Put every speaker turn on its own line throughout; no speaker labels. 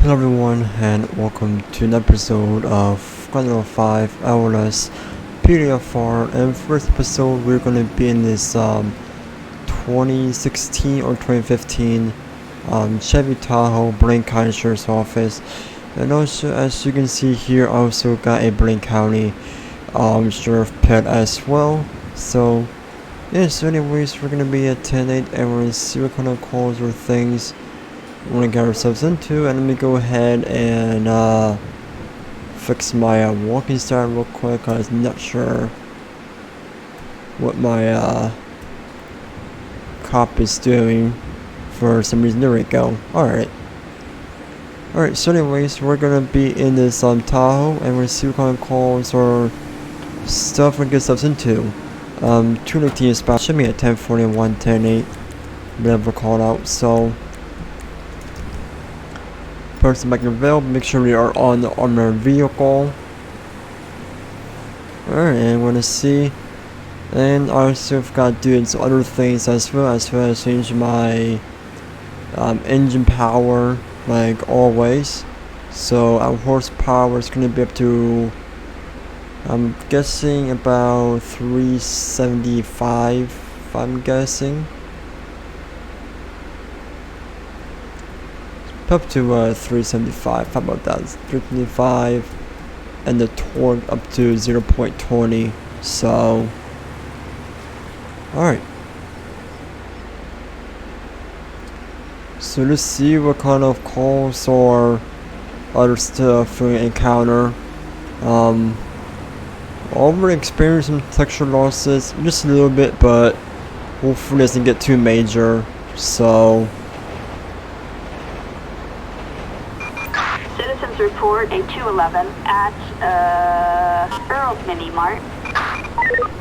Hello everyone and welcome to an episode of 5 LSPDFR, and first episode we're going to be in this 2016 or 2015 Chevy Tahoe Blaine County Sheriff's Office. And also, as you can see here, I also got a Blaine County Sheriff pet as well. So yeah, so anyways, we're going to be at 10-8 and we're going to see what kind of calls or things we're gonna get ourselves into. And let me go ahead and fix my walking style real quick. I was not sure what my cop is doing for some reason. There we go. Alright, so anyways, we're gonna be in this Tahoe and we're gonna see what kind of calls or stuff we get ourselves into. 219 is about should be at 10:41, 10:08, never called out. So person back in the valve, make sure we are on the armored vehicle. Alright, and we're gonna see. And I also got to do some other things as well as change my engine power like always. So our horsepower is gonna be up to, I'm guessing, about 375, if I'm guessing. Up to 375, how about that? 375, and the torque up to 0.20. So alright, so let's see what kind of calls or other stuff we encounter. Already experienced some texture losses, just a little bit, but hopefully it doesn't get too major. So
report a 211 at Earl's Mini Mart.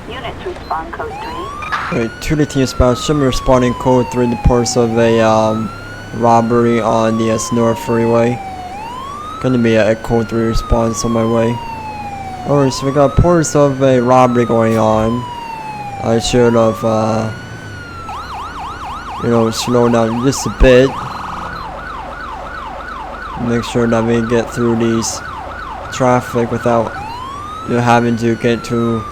Units respond code 3.
Alright, 218 is about should be responding code 3 in the course of a robbery on the North Freeway. Gonna be a code 3 response on my way. Alright, so we got reports of a robbery going on. I should have slowed down just a bit. Make sure that we get through these traffic without having to get to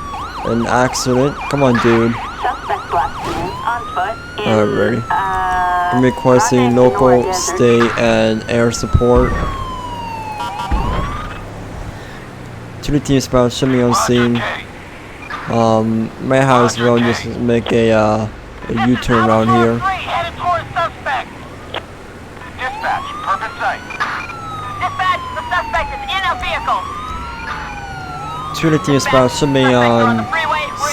an accident. Come on, dude.
Suspect blasting on foot.
Alright, ready. I'm requesting local, state, and air support. 218 is about should be on scene. May have as well just make a U-turn around here.
Headed towards suspect. Dispatch, perfect sight. Dispatch, the suspect is in a vehicle.
218 is about should be on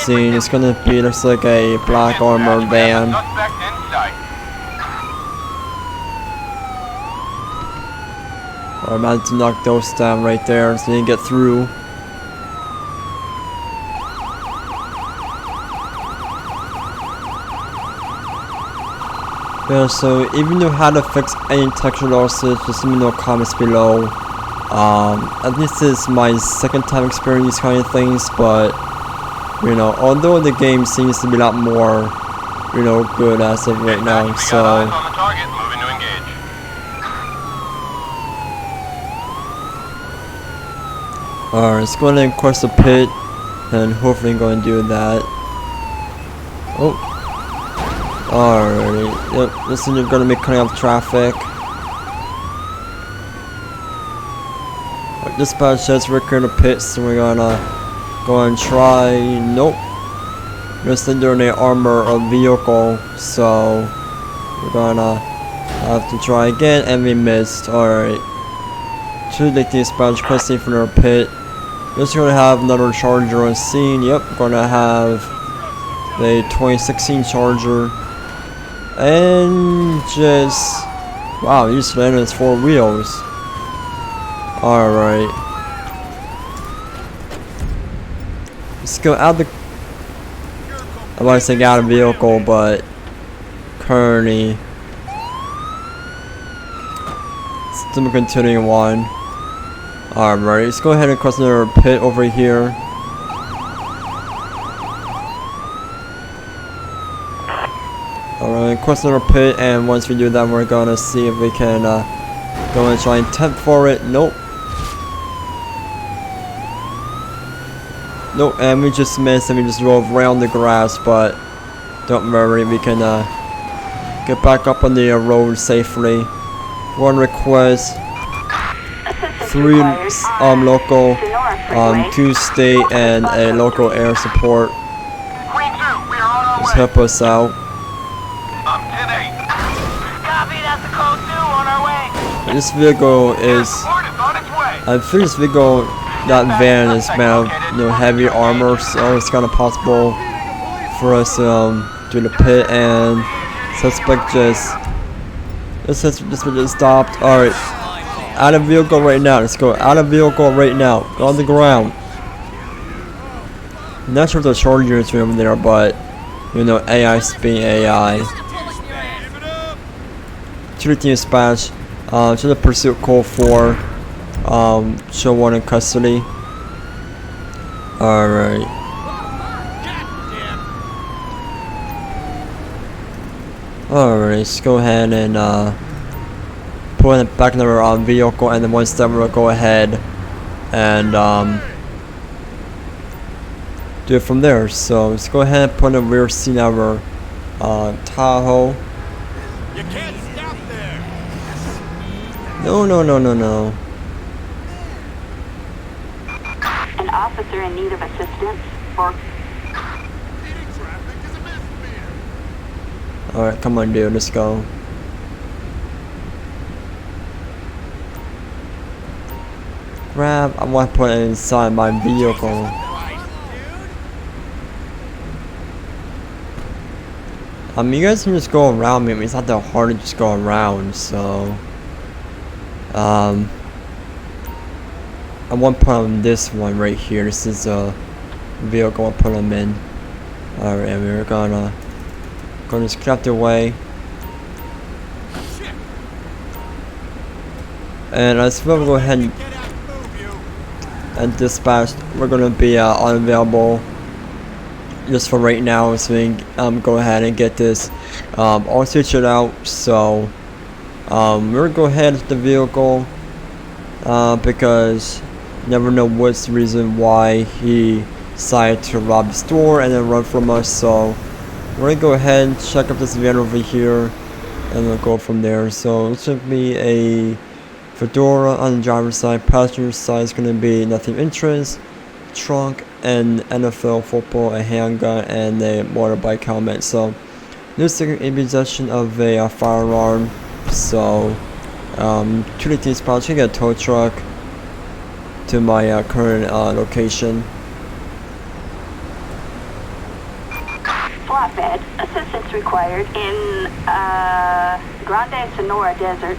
scene. It's gonna be looks like a black armored van.
Suspect in sight.
I'm about to knock those down right there so you can get through. Yeah, so even though how to fix any texture losses, just let me know in the comments below. At least this is my second time experiencing these kind of things, but although the game seems to be a lot more good as of right now. So
on the target, moving to engage.
alright, let's go ahead and cross the pit and hopefully go and do that. Oh, alright, yep, listen, you're gonna be cutting off traffic. Dispatch says we're clear to pit, so we're gonna go and try. Nope, just under an armor of vehicle, so we're gonna have to try again, and we missed. Alright, to the dispatch requesting for our pit. Just gonna have another Charger on scene. Yep, gonna have the 2016 Charger, and just wow, he just landed his 4 wheels. Alright, let's go out the, I want to say out of vehicle, but currently still continuing on. Alright, let's go ahead and cross another pit over here. Alright, cross another pit, and once we do that, we're gonna see if we can Going to try and tempt for it. Nope. Nope, and we just missed and we just drove right on the grass, but don't worry, we can get back up on the road safely. One request, 3 local, 2 state, and a local air support.
Queen 2, we are on our
Just
way.
help us out.
10-8. Copy, that's the code 2 on our way.
This vehicle is,
Support is on its way.
I think this vehicle, that van is made of, heavy armor, so it's kind of possible for us to do the pit, and suspect just, this just stopped. Alright, out of vehicle right now. Let's go out of vehicle right now. Go on the ground. Not sure if the charger is over there, but you know, AI being AI. To the team dispatch, to the pursuit call for show 1 in custody. Alright. Alright, let's go ahead and put it back in the vehicle, and then once that we'll go ahead and do it from there. So let's go ahead and put in the rear seat of our Tahoe.
You can't stop there.
No.
An officer in need of assistance for
Alright, come on dude, let's go. Grab, I want to put it inside my vehicle. You guys can just go around me. I mean, it's not that hard to just go around, so I want to put on this one right here. This is a vehicle I'll put them in. Alright, and we're gonna just get out the way. And as well, go ahead and dispatch. We're gonna be unavailable just for right now, so we can go ahead and get this all situated out. So we're gonna go ahead with the vehicle because you never know what's the reason why he decided to rob the store and then run from us. So we're gonna go ahead and check up this van over here, and we'll go from there. So it should be a fedora on the driver's side. Passenger side is gonna be nothing of interest. Trunk and NFL football, a handgun, and a motorbike helmet. So no second in possession of a firearm. So to the team's spot, get a tow truck to my current location.
flatbed. Assistance required in Grande Sonora Desert.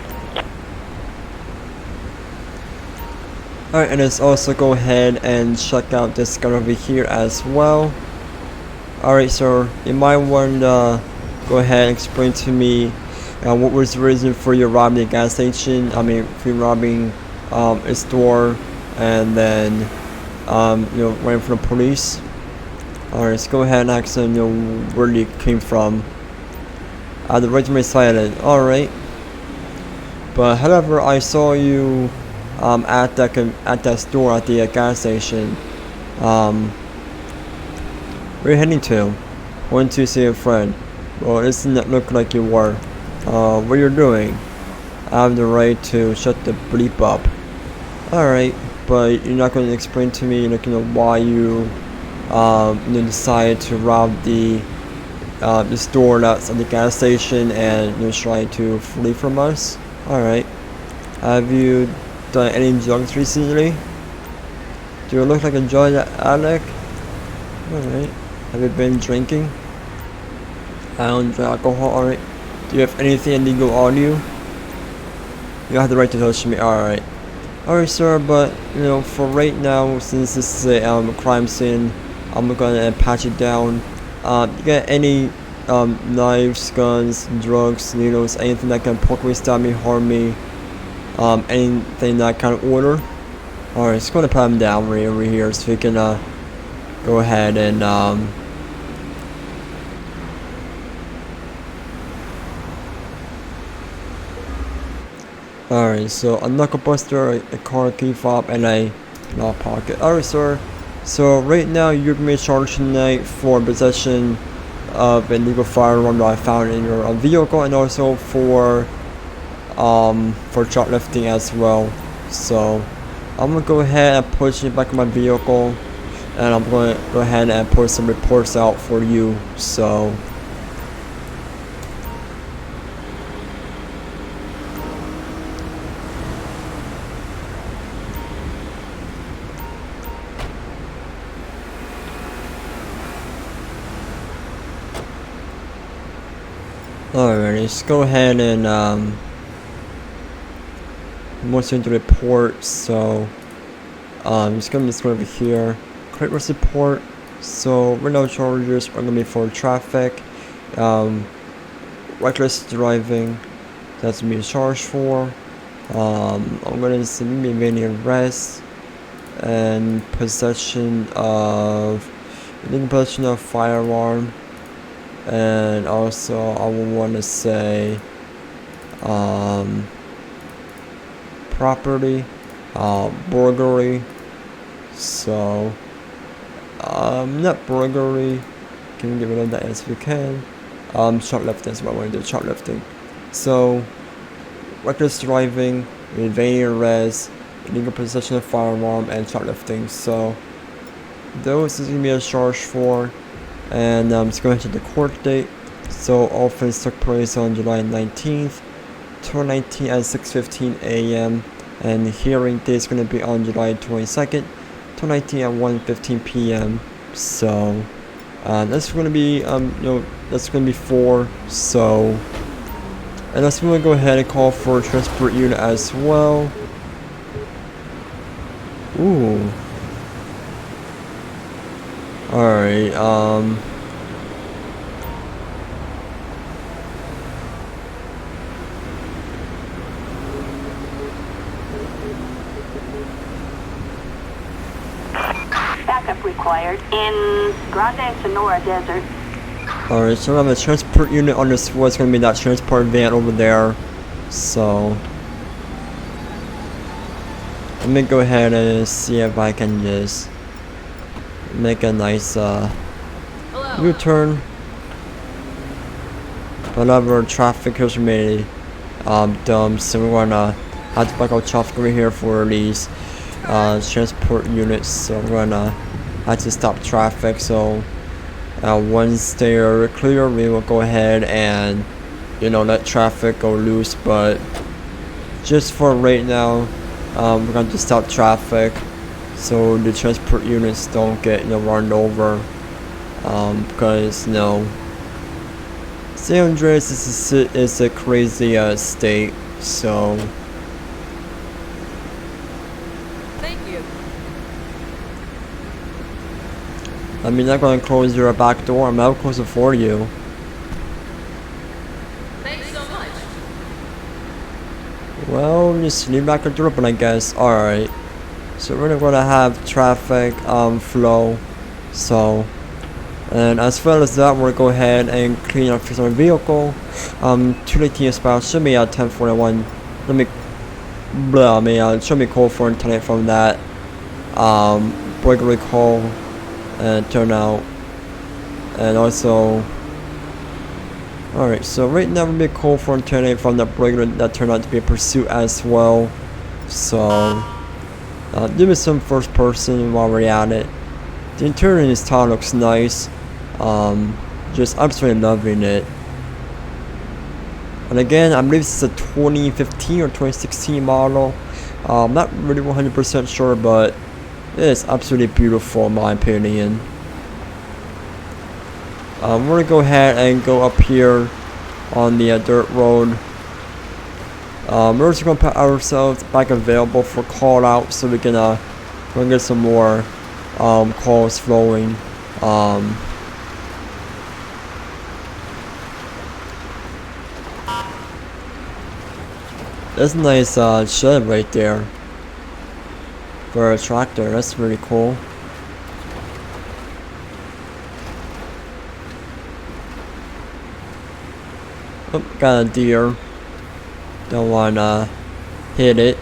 Alright, and let's also go ahead and check out this gun over here as well. Alright, so you might want to go ahead and explain to me what was the reason for you robbing a gas station. I mean, for you robbing a store and then waiting for the police. Alright, let's go ahead and ask them where you came from. The regiment silent. Alright, but however, I saw you at that store at the gas station. Where are you heading to? Went to see a friend. Well, it doesn't look like you were. What you're doing? I have the right to shut the bleep up. Alright, but you're not going to explain to me why you decided to rob the store that's at the gas station and try to flee from us. Alright, have you done any drugs recently? Do you look like a drug addict? Alright. Have you been drinking? I don't drink alcohol. Alright. Do you have anything illegal on you? You have the right to touch me. Alright. Alright, sir, but for right now, since this is a crime scene, I'm gonna pat you down. You got any knives, guns, drugs, needles, anything that can poke me, stab me, harm me? Anything that kind of order? Alright, just gonna pat him down right over here so we can go ahead and Alright, so a knuckle buster, a car key fob, and a lock pocket. Alright, sir. So right now you're gonna be charged tonight for possession of an illegal firearm that I found in your vehicle, and also for shoplifting as well. So I'm gonna go ahead and push it back in my vehicle, and I'm gonna go ahead and put some reports out for you. So alright, let's go ahead and what's in the report. So just gonna go over here, create risk report. So right now charges are gonna be for traffic, reckless driving, that's gonna be charged for. I'm gonna submit evading arrest and possession of firearm, and also I will want to say property, burglary. So not burglary, can we get rid of that as we can. Shoplifting is what I want to do, shoplifting. So reckless driving, evading arrest, illegal possession of firearm, and shoplifting. So those is gonna be a charge for, and let's go into the court date. So offense took place on July 19th, 2019 at 6:15 a.m. and the hearing date is gonna be on July 22nd, 2019 at 1:15 p.m. So that's gonna be that's gonna be 4. So and that's gonna go ahead and call for a transport unit as well. Ooh. Alright,
Backup required in Grande Sonora Desert.
alright, so I have a transport unit on this floor. It's gonna be that transport van over there. So let me go ahead and see if I can just make a nice U-turn. Whatever traffic is made dumb, so we're gonna have to back out traffic over here for these transport units. So we're gonna have to stop traffic. So once they're clear, we will go ahead and let traffic go loose. But just for right now, we're going to stop traffic so the transport units don't get run over, because San Andreas is a crazy state. So
Thank you.
I mean, I'm gonna close your back door. I'm gonna close it for you.
Thanks so much.
Well, just leave back the door open, I guess. Alright. So we're gonna have traffic flow. So, and as well as that, we'll go ahead and clean up fix our vehicle. 218 spout should be at 1041. Let me show me call for internet from that burglary call and turnout. And also, alright, so right now we'll be call for internet from that burglary that turned out to be a pursuit as well. So give me some first person while we're at it. The interior in this town looks nice. Just absolutely loving it. And again, I believe this is a 2015 or 2016 model. Not really 100% sure, but it is absolutely beautiful in my opinion. We're gonna go ahead and go up here on the dirt road. We're just gonna put ourselves back available for call out so we can get some more calls flowing. That's a nice shed right there for a tractor. That's really cool. Oh, got a deer. Don't wanna hit it.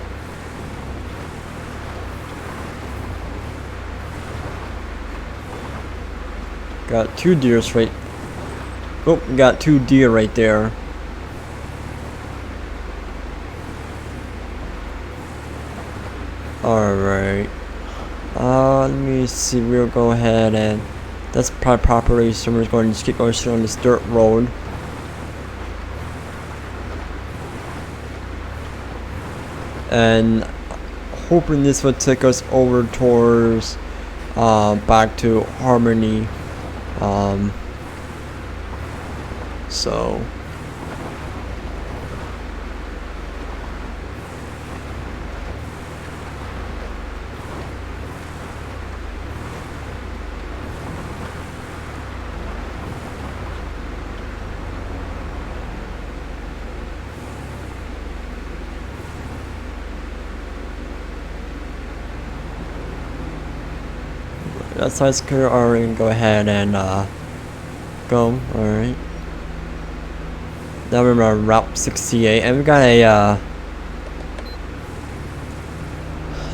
Got 2 deers right. Oh, got 2 deer right there. Alright. Let me see. We'll go ahead and that's probably properly. So we're just going to just keep going straight on this dirt road. And hoping this would take us over towards back to Harmony. So that side's clear. Alright, go ahead and go. Alright. Now we're on Route 68, and we got a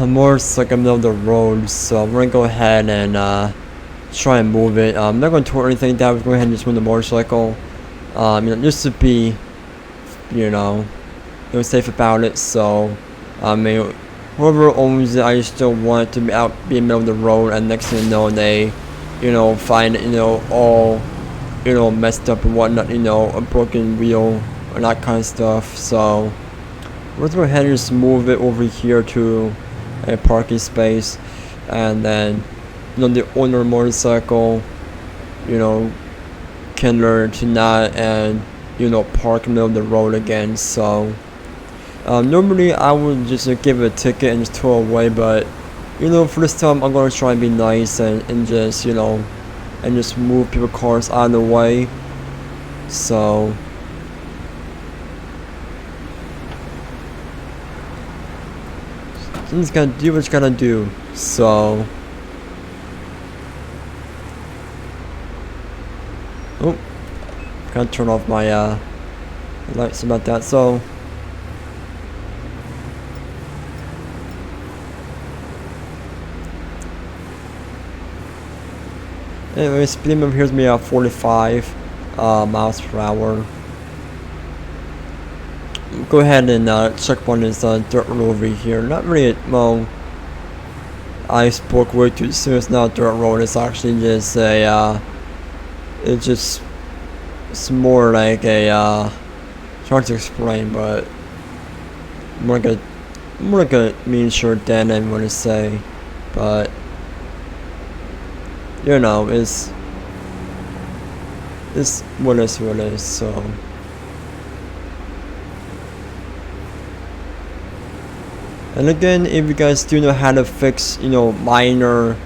motorcycle in the middle of the road, so we're gonna go ahead and try and move it. I'm not going to tour anything down. We're going to go ahead and just move the motorcycle. Just to be, safe about it. So, whoever owns it, I just don't want it to be out, be in the middle of the road, and next thing you know, they, find it, all, messed up and whatnot, a broken wheel and that kind of stuff. So, let's go ahead and just move it over here to a parking space, and then, the owner motorcycle, can learn to not and, park in the middle of the road again. So, normally I would just give it a ticket and just tow away, but for this time I'm gonna try and be nice and just and just move people's cars out of the way. So you just gotta do what you gotta do. So gotta turn off my lights about that. So anyway, speed limit here is me at 45 miles per hour. Go ahead and check on this dirt road over here. Not really, well, I spoke way too soon. It's not a dirt road. It's actually just a, it's more like a, it's hard to explain, but more like a mean shirt than I'm gonna say, but it's what it is. So and again, if you guys do know how to fix minor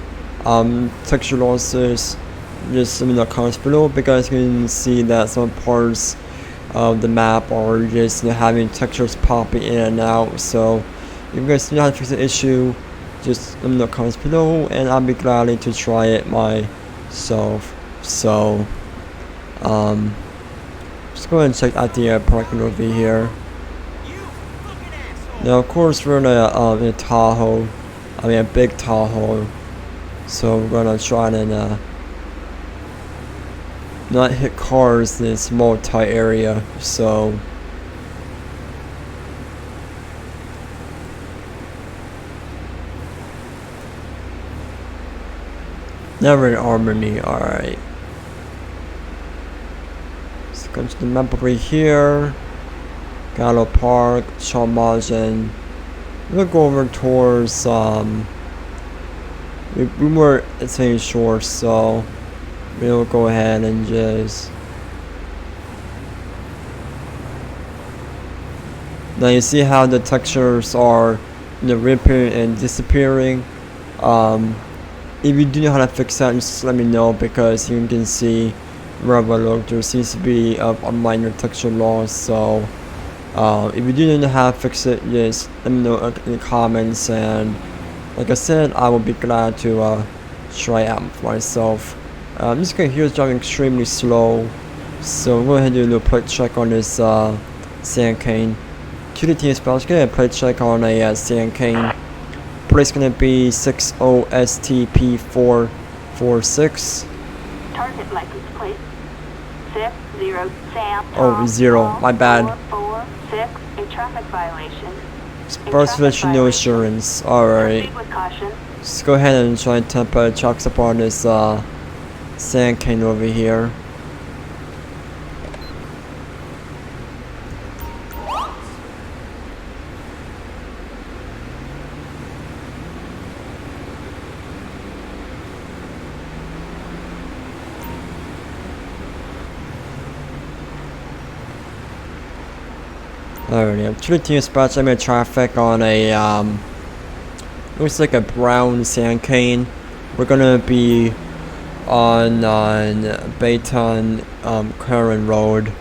texture losses, just let me know in the comments below, because you can see that some parts of the map are just having textures popping in and out. So if you guys know how to fix the issue, just let me know in the comments below, and I'll be glad to try it myself. So just go ahead and check out the parking over here. Now of course we're in a Tahoe, a big Tahoe, so we're gonna try and not hit cars in a small tight area. So now we're in Harmony. Alright, let's go to the map over here. Gallo Park, Chalmagen. We'll go over towards we were at St. Shore, so we'll go ahead and just now you see how the textures are reappearing and disappearing. If you do know how to fix that, just let me know, because you can see wherever I look, there seems to be a minor texture loss. So if you do know how to fix it, just let me know in the comments, and like I said, I will be glad to try it out for myself. This guy here is driving extremely slow, so we'll go ahead and do a little plate check on this sand cane. to the team spell. Let's get a plate check on a sand cane. Plate's gonna be 60STP446.
Target license plate 60 Sam.
Oh, 0. My bad.
446. A traffic violation.
Express no assurance. Alright.
Proceed with caution.
Let's go ahead and try and temp chocks up on this sand cane over here. Alrighty, I'm to the team spots. I'm in traffic on a looks like a brown sand cane. We're gonna be on Bayton Karen Road,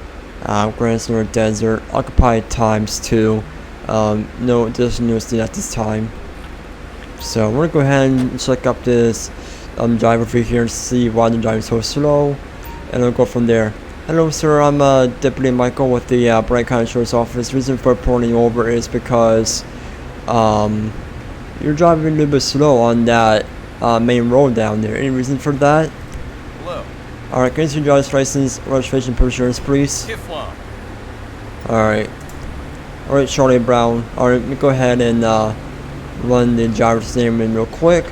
Grand Snore Desert, occupied ×2. No additional news at this time. So we're gonna go ahead and check up this driver over here and see why the driver's so slow, and we'll go from there. Hello sir, I'm Deputy Michael with the Blaine County Sheriff's Office. Reason for pulling over is because you're driving a little bit slow on that main road down there. Any reason for that?
Hello.
Alright, can you see your driver's license, registration, proof of insurance, please?
Teflon.
Alright. Alright, Charlie Brown. Alright, let me go ahead and run the driver's name in real quick.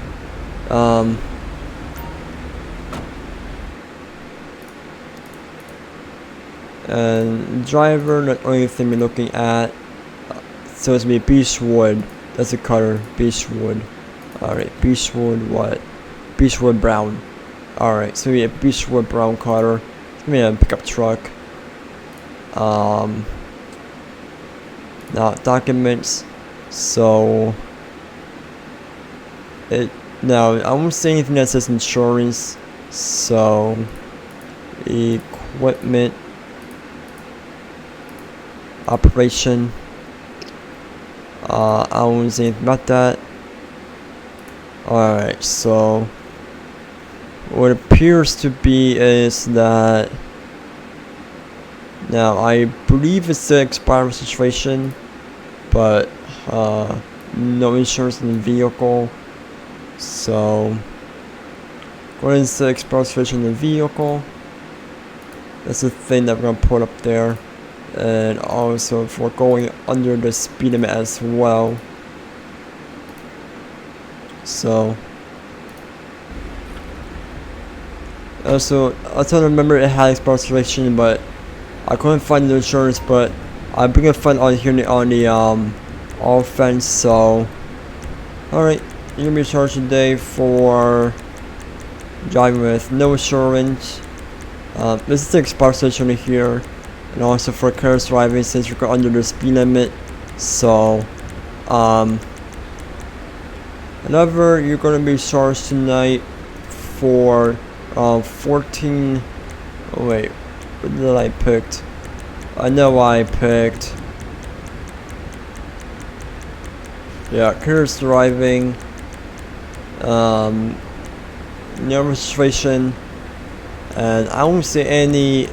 And driver, the only thing we're looking at, so it's gonna be Beechwood. That's the color, Beechwood. Alright, Beechwood what? Beechwood brown. Alright, so we have Beechwood brown color. It's gonna be a pickup truck. Now documents. So now I won't say anything that says insurance. So equipment. Operation. I won't say anything about that. Alright, so what appears to be is that now I believe it's the expired situation, but no insurance in the vehicle. So what is the expired situation in the vehicle? That's the thing that we're gonna put up there. And also for going under the speed limit as well. So also I don't remember it had expired situation, but I couldn't find the insurance, but I'm gonna find on here on the offense. So alright, you're gonna be charged today for driving with no insurance. This is the expired situation here. And also for careless driving since you're under the speed limit. So however, you're gonna be charged tonight for 14. Oh wait, what did I pick? I know I picked, yeah, careless driving, no registration, and I won't see any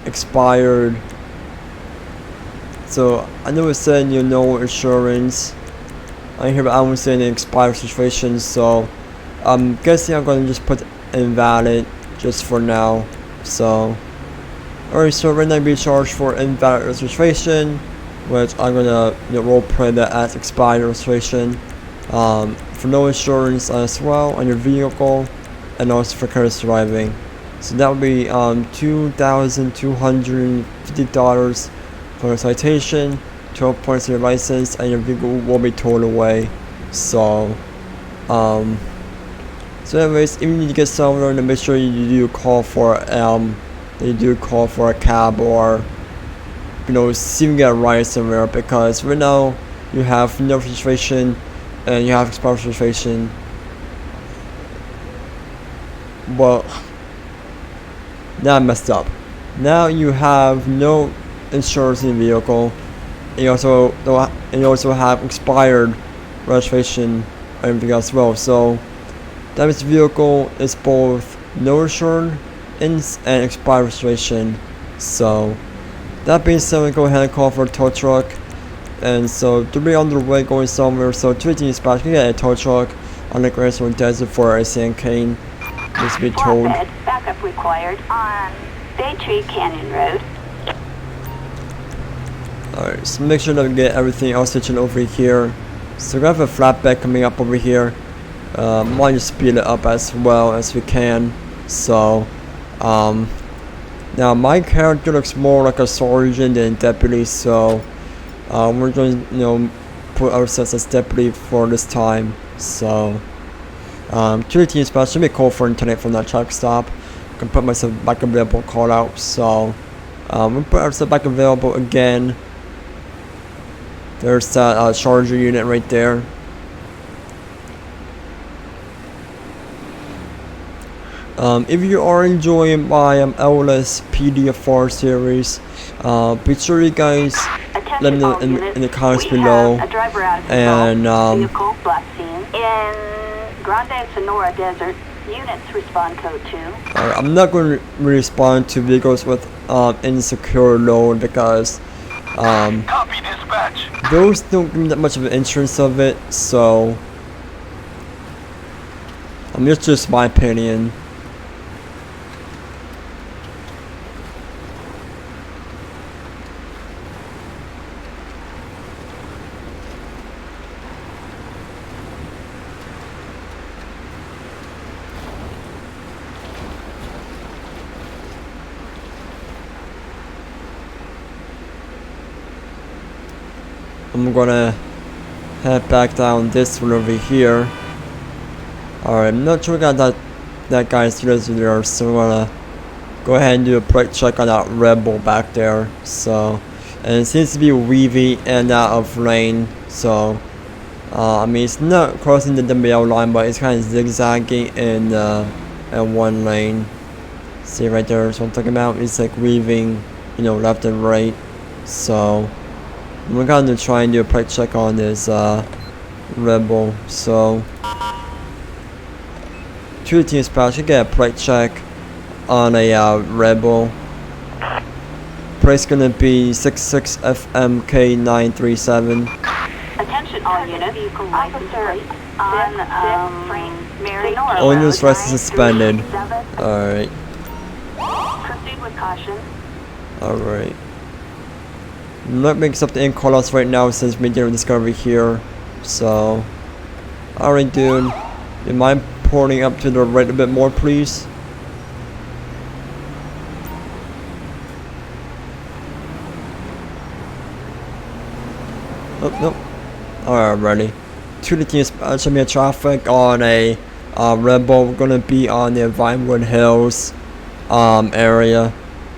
expired. So I know it said no insurance I hear, but I won't say any expired situations. So I'm guessing I'm gonna just put invalid just for now. So alright, so right now I'll be charged for invalid registration, which I'm gonna role play that as expired registration, for no insurance as well on your vehicle, and also for careless driving. So that would be $2,250 for a citation, 12 points on your license, and your vehicle will be towed away. So anyways, if you need to get somewhere, then make sure you do call for a cab, or see if you can get a ride somewhere, because right now you have no registration and you have expired registration. Well, now I messed up. Now you have no insurance in the vehicle, and you also have expired registration and everything else as well. So that means the vehicle is both no insurance and expired registration. So that being said, we go ahead and call for a tow truck, and so to be on the way going somewhere. So 218 dispatch, can get a tow truck on the Grayson Desert for a sand cane. Needs to be towed.
Flatbed, backup required on Baytree Canyon Road.
Alright, so make sure that we get everything else switching over here. So we have a flatbed coming up over here. Might just speed it up as well as we can. So, now my character looks more like a sergeant than deputy, so we're going to, put ourselves as deputy for this time. So, 218 dispatch should be called for internet from that truck stop. I can put myself back available call out. So, we'll put ourselves back available again. There's that charger unit right there. If you are enjoying my LSPDFR series, be sure you guys let me know in the comments below. And
vehicle black scene in Grande Sonora Desert. Units respond code 2.
I'm not going to respond to vehicles with insecure load because
Copy, dispatch.
those don't give me that much of an insurance of it. So it's just my opinion. I'm gonna head back down this one over here. Alright, I'm not sure we got that guy's there, so I'm gonna go ahead and do a brake check on that rebel back there. So, and it seems to be weaving in and out of lane. So, I mean, it's not crossing the WL line, but it's kind of zigzagging in one lane. See right there, that's what I'm talking about. It's like weaving, left and right. So, we're gonna try and do a brake check on this rebel. So 218 dispatch, you get a brake check on a rebel. Price gonna be 66FMK937.
Attention all units. Officer on Mary
All units license suspended. Alright.
Proceed with caution.
Alright. I'm not making up the in callouts right now since we did a discovery here. So, alright, dude. You mind porting up to the right a bit more, please? Oh, nope. Alright, ready. 218 dispatch, should be a traffic on a rebel. We're gonna be on the Vinewood Hills area.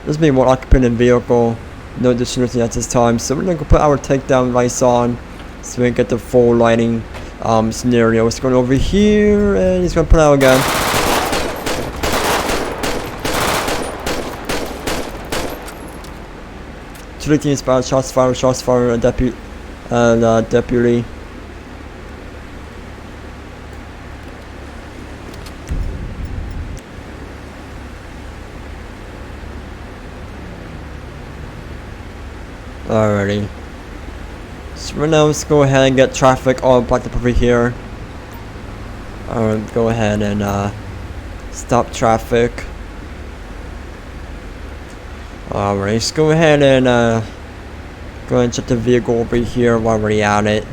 This will be one occupant vehicle. No distribution at this time, so we're gonna put our takedown lights on so we can get the full lighting scenario. It's going over here and he's gonna put out again. Shooting spot, shots fired, deputy. Alrighty. So right now let's go ahead and get traffic all blocked up over here. Alright, go ahead and stop traffic. Alright, let's go ahead and go ahead and check the vehicle over here while we're at it.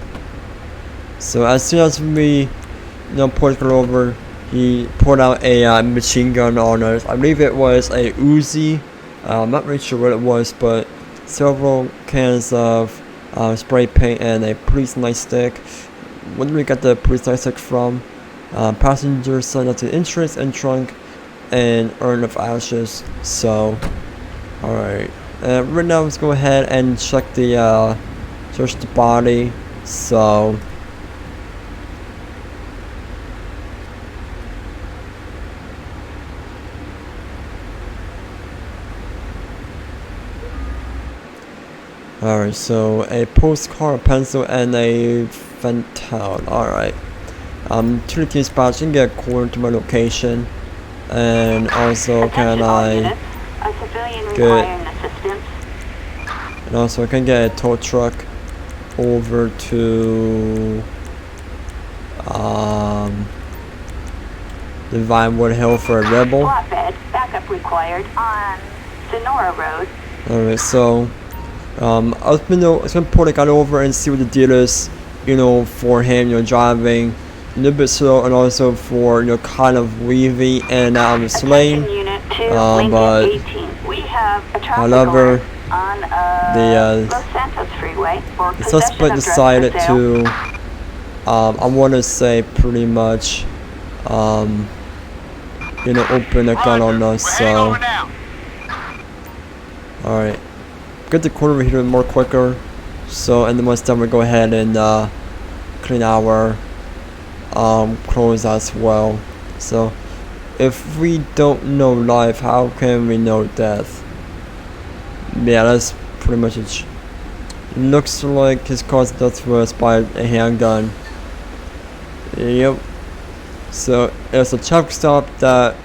So as soon as we pulled over, he pulled out a machine gun on us. I believe it was a Uzi. I'm not really sure what it was, but several cans of spray paint and a police nightstick. Where did we get the police nightstick from? Passenger side of the entrance and trunk, and urn of ashes. So, alright. Right now, let's go ahead and check the search the body. So. Alright, so a postcard, a pencil, and a fentanyl. Alright. 218 spots, you can get according to my location. And also, can I get. And also, I can get a tow truck over to the Vinewood Hill for a rebel.
Flatbed, backup required on Sonora Road.
Alright, so I was gonna probably got over and see what the deal is, you know, for him, you know, driving a little bit slow, and also for, you know, kind of weavy and slaying.
Unit 2,
But
18. We have a traffic
however,
alert on
the
Los Santos Freeway for
the
possession
suspect
of
decided
drugs for sale.
to I want to say pretty much you know, open a gun on us. So alright, get the corner here more quicker. So, and then once done, we'll go ahead and clean our clothes as well. So if we don't know life, how can we know death? Yeah, that's pretty much it. Looks like his cause death was by a handgun. Yep. So it's a traffic stop that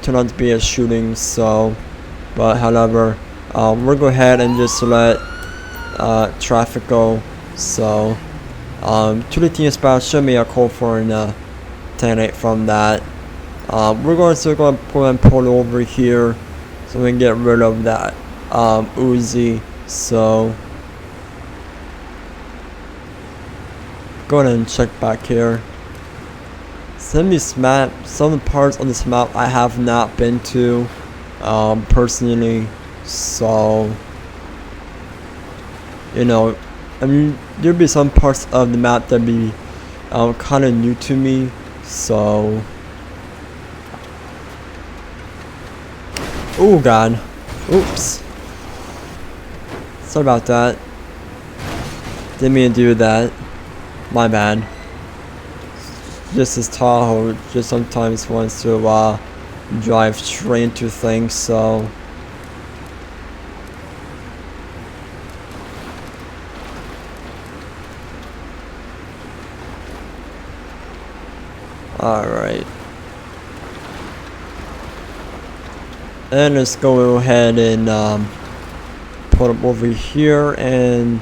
turned out to be a shooting. So, but however, we'll go ahead and just let traffic go. So, to the team spot, show me a call for an 10-8 from that. We're going to go and pull over here so we can get rid of that Uzi. So, go ahead and check back here. Some of these some parts on this map I have not been to personally, so you know, I mean, there'll be some parts of the map that be kind of new to me. So, oh god, oops, sorry about that. Didn't mean to do that. My bad. This is Tahoe, just sometimes wants to drive straight into things, so alright. And let's go ahead and put them over here and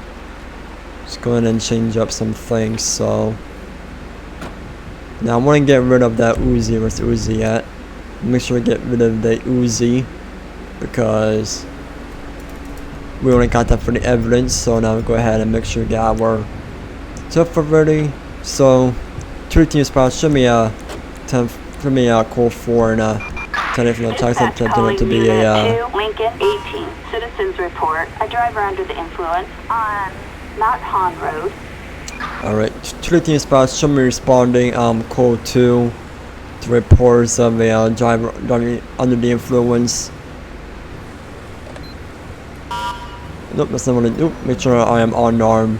just go ahead and change up some things. So now I want to get rid of that Uzi. Where's the Uzi at? Make sure to get rid of the Uzi because we only got that for the evidence. So now go ahead and make sure we get our stuff ready. So 2 team spots. Show me a call for and 10 from the tax to be a
Lincoln 18 citizens report a driver under the influence on Mount Hahn Road.
Alright, 2 team spots. Show me responding code 2 to reports of a driver driving under the influence. Nope, that's not what I do. Make sure I am unarmed.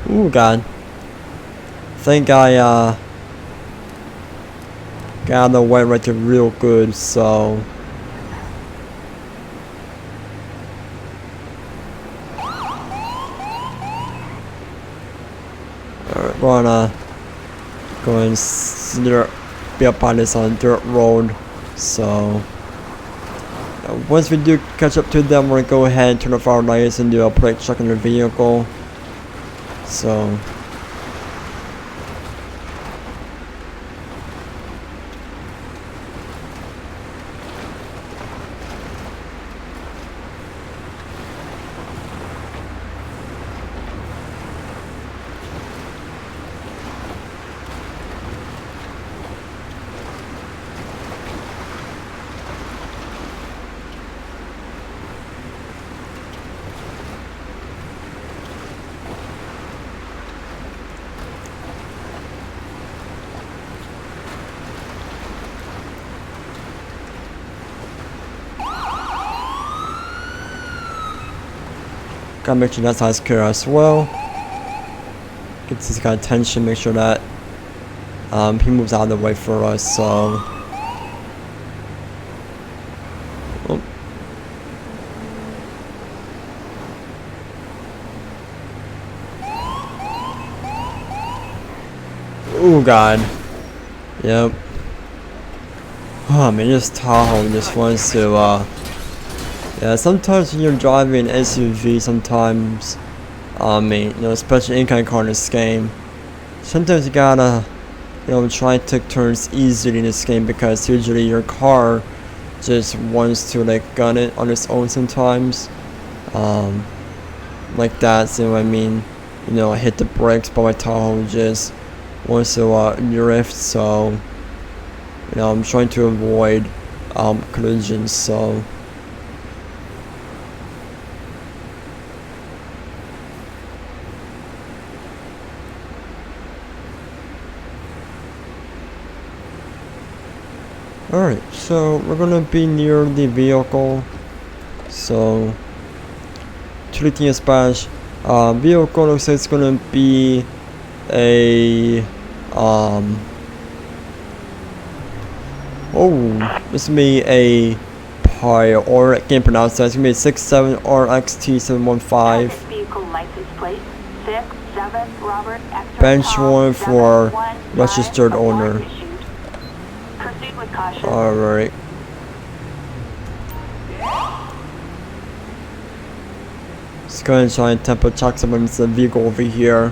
Ooh god. Think I got out of the way right there real good, so alright, we're gonna go and be up on this on dirt road. So once we do catch up to them, we're gonna go ahead and turn off our lights and do a brake check on the vehicle. So gotta make sure that side's clear as well. Get this guy attention, make sure that he moves out of the way for us. So oh god, yep. Oh man, this Tahoe just wants to, yeah, sometimes when you're driving an SUV, sometimes, I mean, you know, especially any kind of car in this game, sometimes you gotta, you know, try to take turns easily in this game because usually your car just wants to, like, gun it on its own sometimes. Like that, so I mean, you know, I hit the brakes, but my Tahoe just wants to, drift, so, you know, I'm trying to avoid collisions, so alright, so we're gonna be near the vehicle, so to the dispatch, vehicle looks like it's gonna be a this is me a Pio, or I can't pronounce that. It's gonna be a 67RXT715.
Vehicle license plate 67 Robert X-ray
Bench
Tom
warrant for
715
registered owner.
issued. Proceed with caution.
Alright. Let's go ahead and try and tempo check someone's vehicle over here.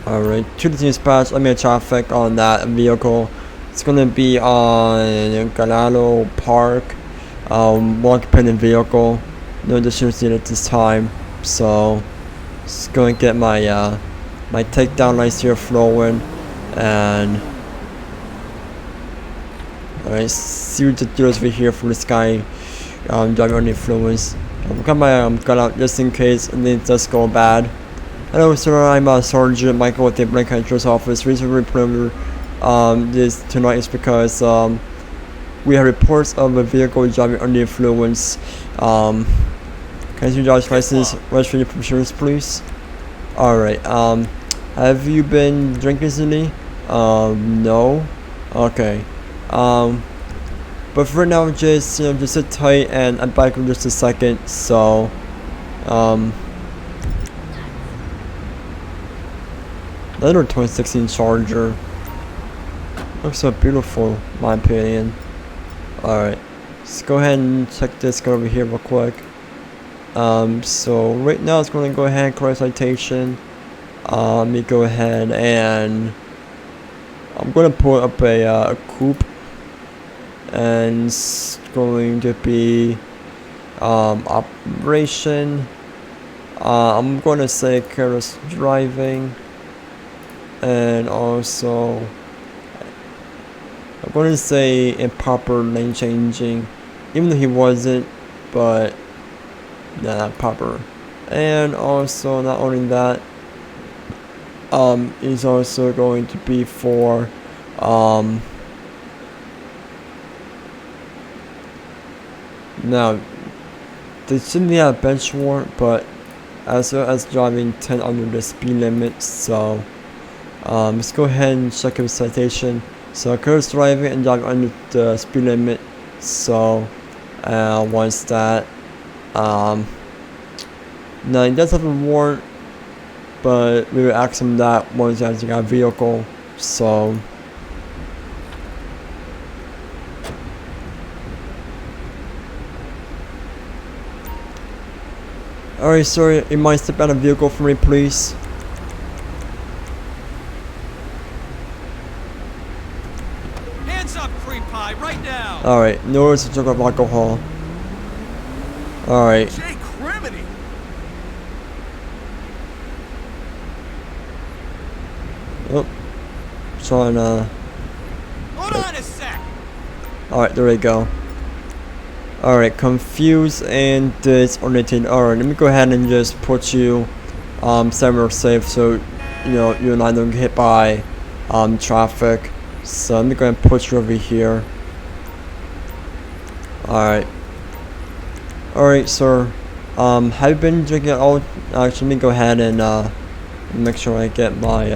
Alright, to the dispatch, let me traffic on that vehicle. It's gonna be on Galalo Park. One independent vehicle. No additions needed at this time. So, just gonna get my my takedown lights here flowing, and alright, see what the deal is over here for this guy driving under influence. I've got my gun out just in case anything does go bad. Hello sir, I'm Sergeant Michael with the Blaine Control's office. Reason for report this tonight is because we have reports of a vehicle driving under influence. Can I see your driver's license, registration for insurance, please? Alright, have you been drinking recently? No. Okay. But for now, just, you know, just sit tight and I'm back in just a second, so, another 2016 Charger. Looks so beautiful, in my opinion. Alright, let's go ahead and check this guy over here real quick. So right now it's going to go ahead and correct citation. Let me go ahead and I'm going to put up a coupe, and it's going to be operation. I'm going to say careless driving, and also I'm going to say improper lane changing, even though he wasn't, but not proper. And also, not only that, is also going to be for now they shouldn't have a bench warrant, but as well as driving 10 under the speed limit. So let's go ahead and check his citation. So careless driving and driving under the speed limit. So once that now he does have a warrant, but we will ask him that once he has got a vehicle. So alright, sir, you might step out of the vehicle for me, please?
Hands up, cream pie, right now!
Alright, no worries to drink of alcohol. Alright.
Jay Criminy!
Oh. Trying to...
Hold on a sec!
Alright, there we go. Alright, confused and disoriented. Alright, let me go ahead and just put you somewhere safe so you know you and I don't get hit by traffic. So let me go ahead and put you over here. Alright. Alright, sir. Have you been drinking at all? Actually, let me go ahead and make sure I get my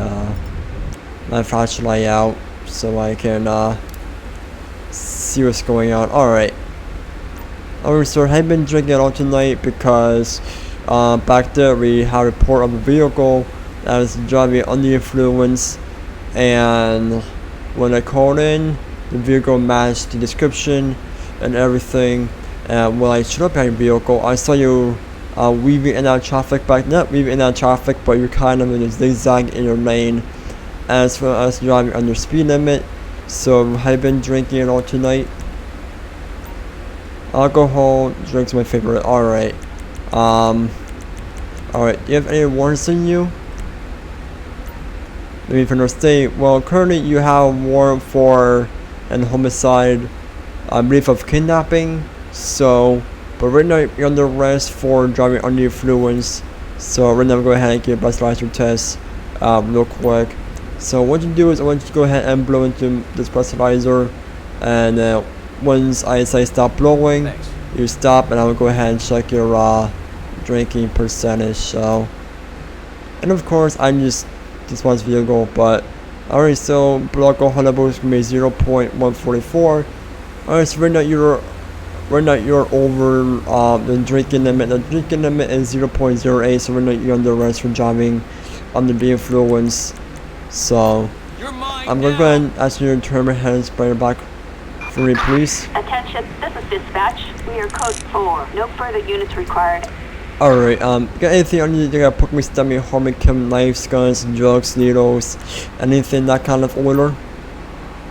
my flashlight out so I can see what's going on. Alright. Alright, sir, have you been drinking at all tonight? Because back there we had a report of a vehicle that was driving under the influence, and when I called in, the vehicle matched the description and everything. And when I showed up at your vehicle, I saw you weaving in and out of traffic back, not weaving in and out of traffic, but you're kind of in a zigzag in your lane, as well as driving under speed limit. So have you been drinking at all tonight? Alcohol, drinks my favorite. Alright. Alright, do you have any warrants in you? Maybe from the state. Well, currently you have a warrant for an homicide, I believe of kidnapping. So, but right now you're under arrest for driving under the influence. So right now I'm going to go ahead and get a breathalyzer test real quick. So what you do is I want you to go ahead and blow into this breathalyzer, and once I say stop blowing, you stop, and I will go ahead and check your drinking percentage. So, and of course I just this one's vehicle, but alright, so blood alcohol level is gonna be 0.144. Alright, so right now you're over the drinking limit. The drinking limit is 0.08, so right now you're under arrest for driving under the influence. So I'm gonna go ahead and ask you to turn my hands by your back for me, please.
Attention, this is dispatch. We are code 4. No further units required.
Alright, got anything on you? You got poke me, stab me, harm me, kill me, knives, guns, drugs, needles, anything that kind of order?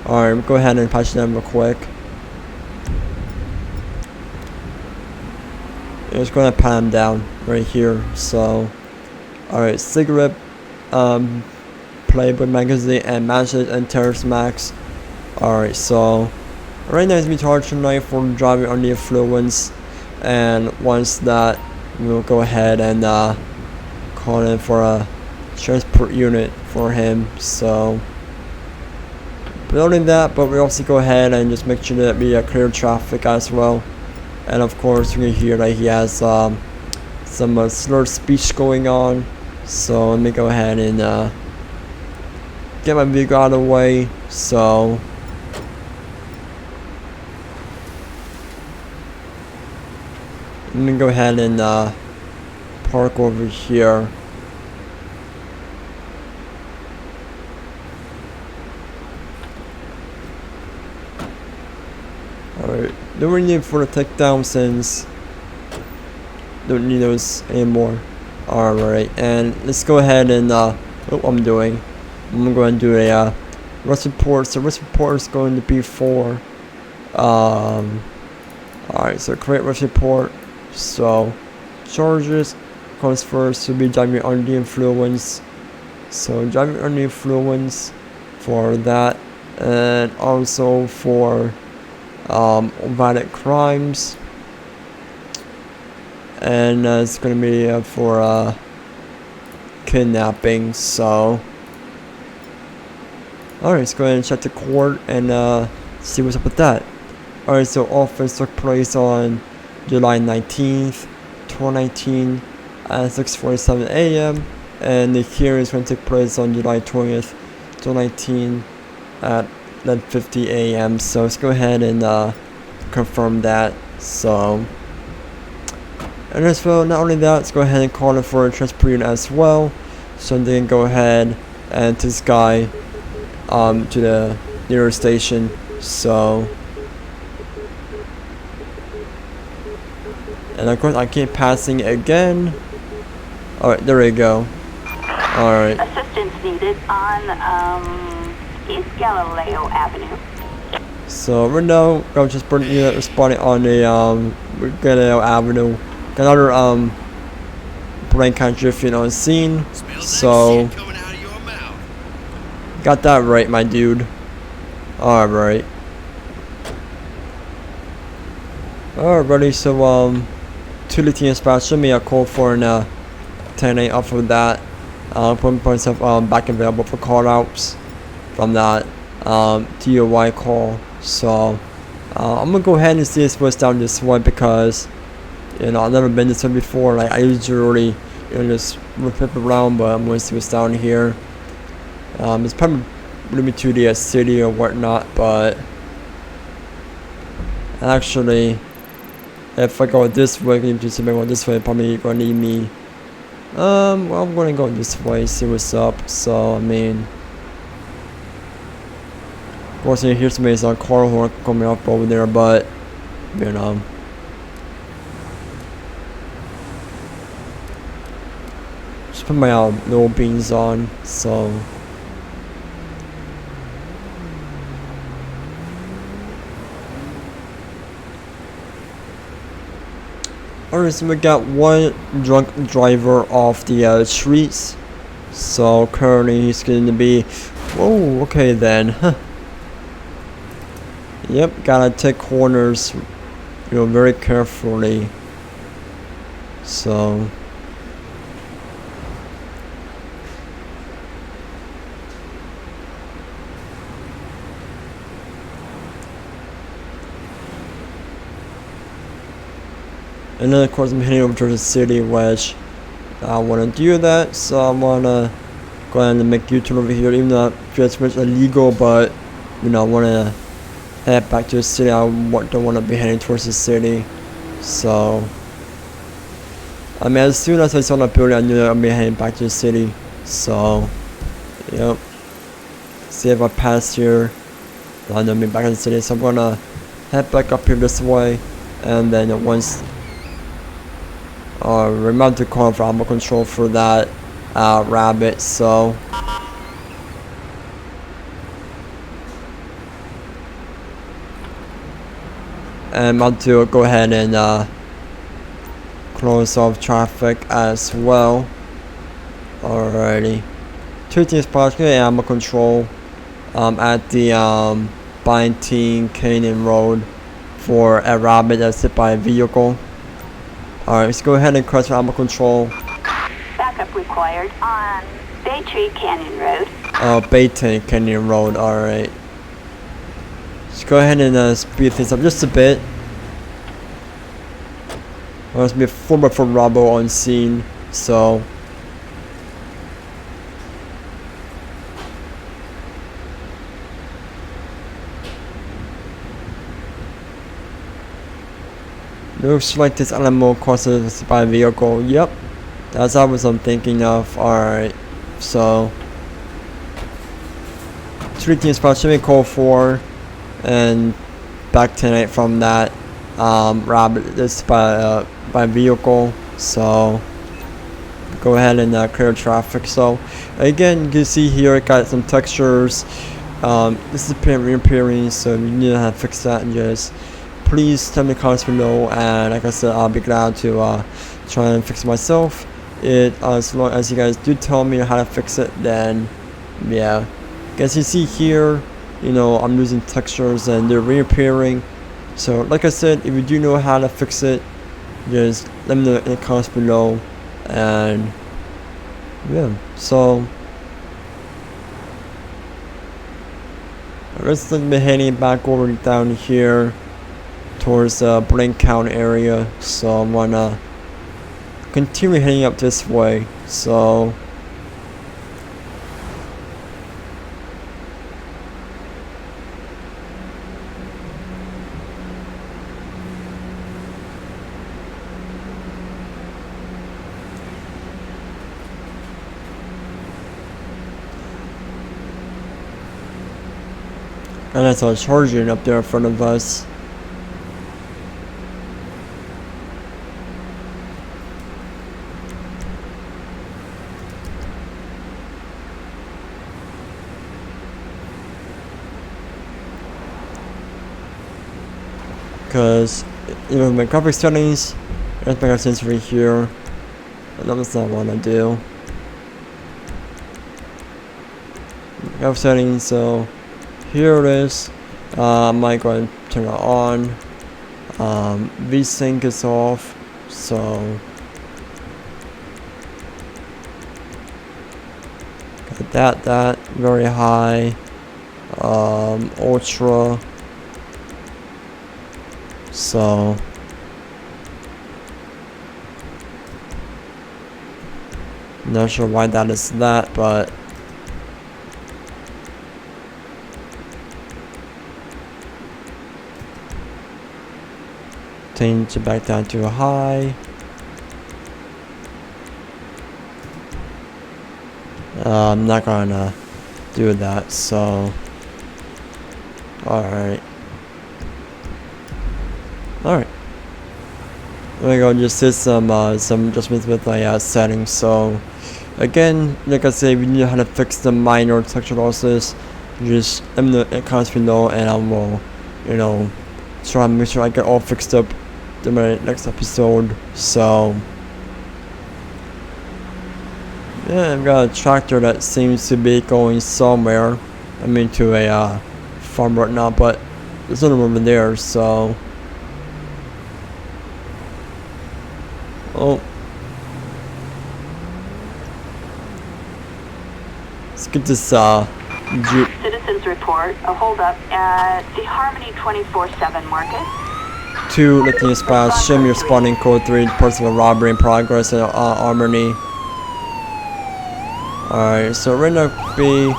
Alright, go ahead and patch them real quick. I'm just gonna pat them down right here. So, alright, cigarette, Playboy magazine, and matches and terrorist max. Alright, so right now it's me charged tonight for driving under the influence, and once that, we'll go ahead and call in for a transport unit for him. So building that, but we also go ahead and just make sure that we clear traffic as well. And of course we can hear that he has some slurred speech going on. So let me go ahead and get my vehicle out of the way. So let me go ahead and park over here. Alright, no need for the takedown since don't need those anymore. Alright, and let's go ahead and what I'm doing. I'm going to do a arrest report. So arrest report is going to be for alright, so create arrest report. So charges comes first to be driving under the influence. So driving under the influence for that, and also for violent crimes, and it's gonna be for kidnapping. So alright, let's go ahead and check the court and see what's up with that. Alright, so offense took place on July 19th, 2019 at 6:47 a.m. and the hearing is going to take place on July 20th, 2019 at 11:50 a.m. So let's go ahead and confirm that. So, and as well, not only that, let's go ahead and call it for a transport unit as well, so they can go ahead and take this guy to the nearest station. So, and of course I keep passing again. Alright, there we go. Alright.
Assistance needed on East Galileo Avenue.
So right now I'm just responding on the Galileo Avenue. Got another Blaine kind of drifting on scene. So got that right, my dude. Alright. Alrighty, so to the team dispatch, show me a call for an 10-8 off of that. Put myself back available for call outs from that DUI call. So I'm gonna go ahead and see what's down this way, because you know I've never been this way before. Like I usually just flip around, but I'm gonna see what's down here. It's probably maybe to the city or whatnot, but actually if I go this way, if you go this way, probably gonna need me Well, I'm gonna go this way, see what's up. So, I mean, of course, you hear somebody's car horn coming up over there, but, you know. Just put my little beans on, so. Alright, so we got one drunk driver off the streets. So currently he's going to be, whoa, okay then. Yep, gotta take corners, very carefully. So. And then of course I'm heading over to the city, which I want to do that, so I want to go ahead and make U-turn over here, even though it's illegal, but I want to head back to the city. I don't want to be heading towards the city, so I mean, as soon as I saw the building, I knew that I'd be heading back to the city, so yep. See if I pass here, I know I'll be back in the city, so I'm going to head back up here this way, and then once remount the car for ammo control for that rabbit, so and I'm about to go ahead and close off traffic as well. Alrighty, 2 spots, ammo control at the Blaine Canyon Road for a rabbit that's hit by a vehicle. Alright, let's go ahead and cross for ammo control.
Backup required on Baytree Canyon Road.
Baytree Canyon Road, alright. Let's go ahead and speed things up just a bit. There's be a 4x4 Robo on scene, so. Looks like this animal crosses by vehicle. Yep, that's what I'm thinking of. Alright, so 3 spots should be called for, and back tonight from that rabbit this by vehicle. So go ahead and clear traffic. So again, you can see here it got some textures. This is reappearing, so you need to fix that, and just please tell me in the comments below, and like I said, I'll be glad to try and fix it myself. As long as you guys do tell me how to fix it, then yeah. As you see here, I'm losing textures and they're reappearing. So like I said, if you do know how to fix it, just let me know in the comments below, and yeah. So let's be heading back over down here towards the Blaine County area, so I'm gonna continue heading up this way. So and that's a charging up there in front of us. Because my graphics settings, let's make our sense right here. That's not what I want to do. Graphics settings, so here it is. I might go ahead and turn it on. VSync is off, so got that very high. Ultra. So not sure why that is that, but change it back down to a high. I'm not gonna do that, so alright. There we go, just did some adjustments with my settings. So again, like I said, if you know how to fix the minor texture losses, just let me know in the comments below, and I will, you know, try and make sure I get all fixed up in my next episode. So yeah, I've got a tractor that seems to be going somewhere. I mean, to a farm right now, but there's nothing over there, so oh, let's get this Jeep.
Citizens report a holdup at the Harmony 24/7 market.
2 Lithium spots. Show me your spawning code 3. Parts of a robbery in progress at Harmony. Alright, so right now be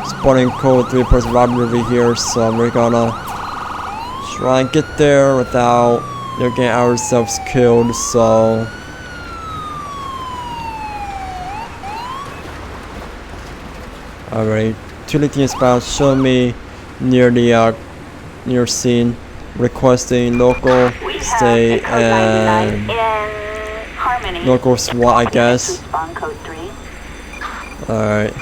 spawning code 3 parts of robbery over here. So we're gonna try and get there without, you know, getting ourselves killed. So alright, 2 lithium spots. Show me near the near scene. Requesting local stay and local SWAT, I guess. Alright.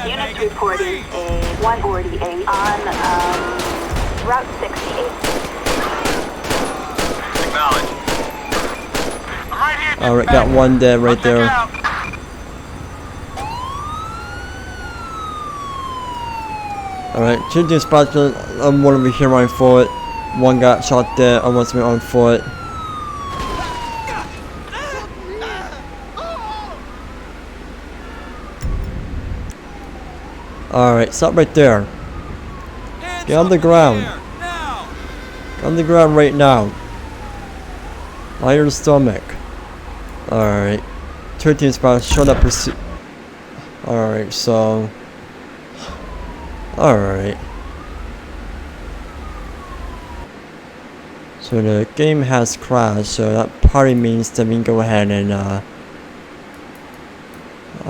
Units reporting a 148 on Route 68.
Acknowledge. I'm right here.
Alright, got one dead right there. Alright, 2 different spots. One over here on foot. One got shot dead. Almost went on foot. Alright, stop right there. Get on the ground. Get on the ground right now. On your stomach. Alright. 13 spots. Show that pursuit. Alright, so. Alright. So the game has crashed, so that probably means that we can go ahead and I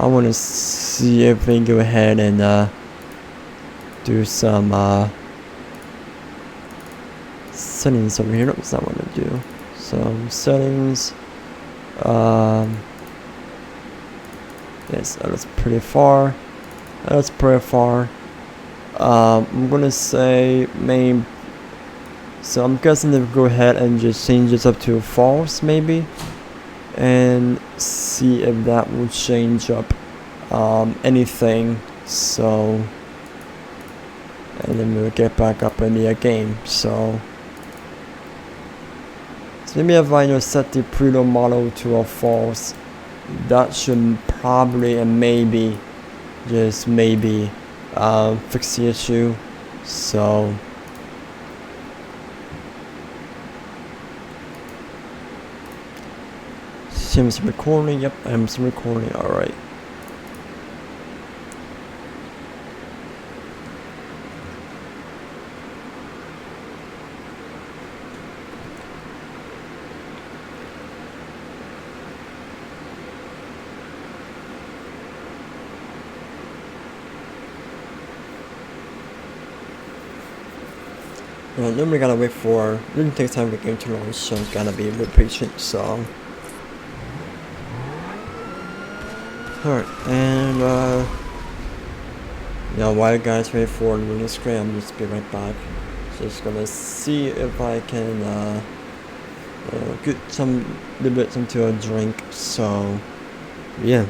want to see if we can go ahead and do some settings over here. That's not what I want to do. So settings. Yes, that's pretty far. That's pretty far. I'm gonna say main. So I'm guessing they'll go ahead and just change this up to false, maybe, and see if that will change up anything. So, and then we'll get back up in the game. So maybe if I set the preload model to a false, that should probably and maybe, just maybe, fix the issue. So. Sims recording, yep, I'm still recording, alright. Then we gotta wait for, it didn't take time for the game to launch, so it's gotta be a bit patient, so. Alright, and yeah, while you guys wait for the release screen, I'm just be right back. Just gonna see if I can get some little bit into a drink. So yeah.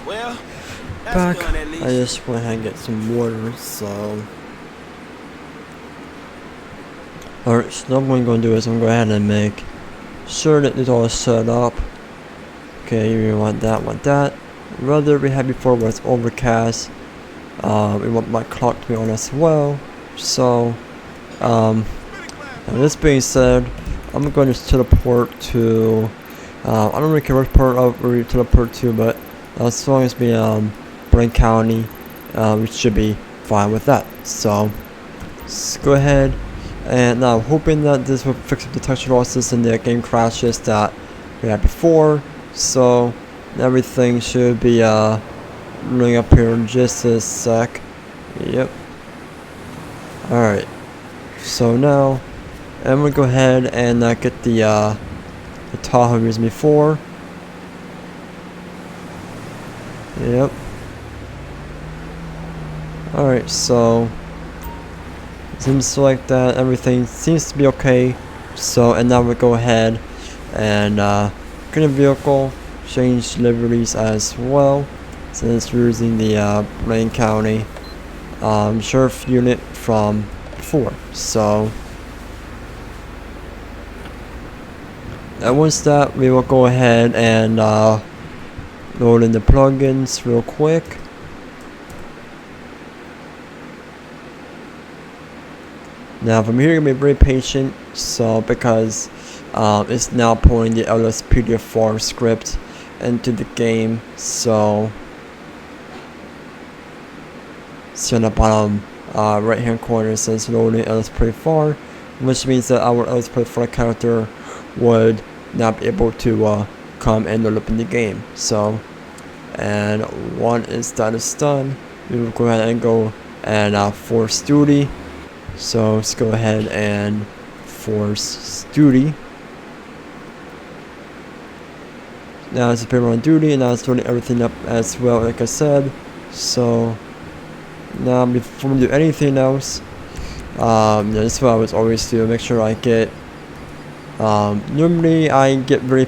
Well, that's
back.
done at least.
I just went ahead and get some water, so. Alright, so what I'm going to do is I'm going to go ahead and make sure that it's all set up. Okay, we want that. Weather we had before was overcast. We want my clock to be on as well. So, now this being said, I'm going to teleport to. I don't really care which part of where you teleport to, but as long as we Blaine County, we should be fine with that. So, let's go ahead. And now, hoping that this will fix up the texture losses and the game crashes that we had before. So, everything should be running up here in just a sec. Yep. Alright. So now, I'm gonna go ahead and get the Tahoe we used before. Yep. Alright, so seems like that everything seems to be okay. So, and now we'll go ahead and get a vehicle, change liveries as well, since we're using the Blaine County sheriff unit from before. So, and once that, we will go ahead and load in the plugins real quick. Now from here, you're gonna be very patient, so because it's now pulling the LSPDFR script into the game. So, see on the bottom right hand corner it says loading LSPDFR, which means that our LSPDFR character would not be able to come and load up in the game. So, and once that is done, we will go ahead and go and force duty. So let's go ahead and force duty. Now it's appearing on duty, and now it's loading everything up as well, like I said. So now before we do anything else, this is what I would always do. Make sure I get. Normally I get very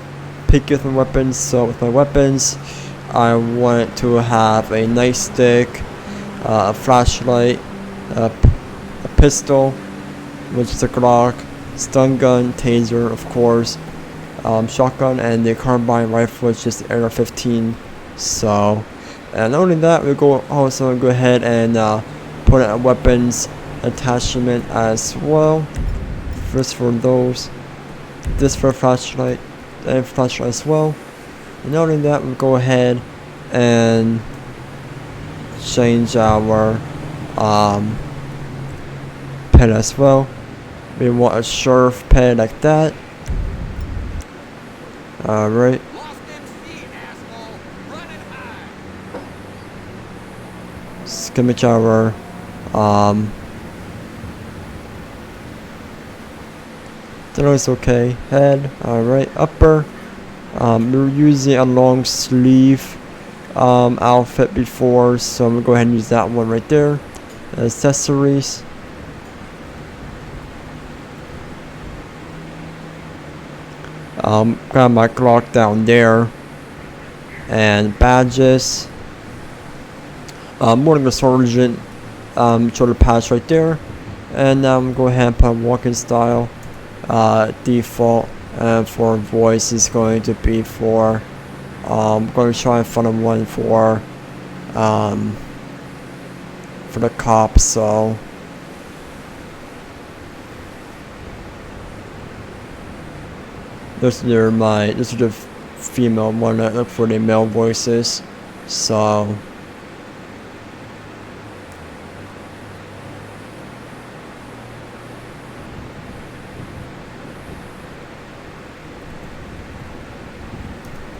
picky with my weapons. So with my weapons, I want to have a nightstick, a flashlight, a pistol, which is a Glock, stun gun, taser, of course, shotgun, and the carbine rifle, which is the AR-15. So, and not only that, we go also go ahead and put a weapons attachment as well. First for those, this for flashlight, and flashlight as well. And not only that, we go ahead and change our pet as well. We want a sheriff pet like that. Alright. Skimage our that was okay. Head. Alright. Upper. We were using a long sleeve outfit before, so I'm gonna go ahead and use that one right there. Accessories. Grab my Glock down there, and badges. More than a sergeant shoulder pads right there, and go ahead and put walking style default, and for voice is going to be for I'm going to try and find one for the cops. So those are the female one. I look for the male voices. So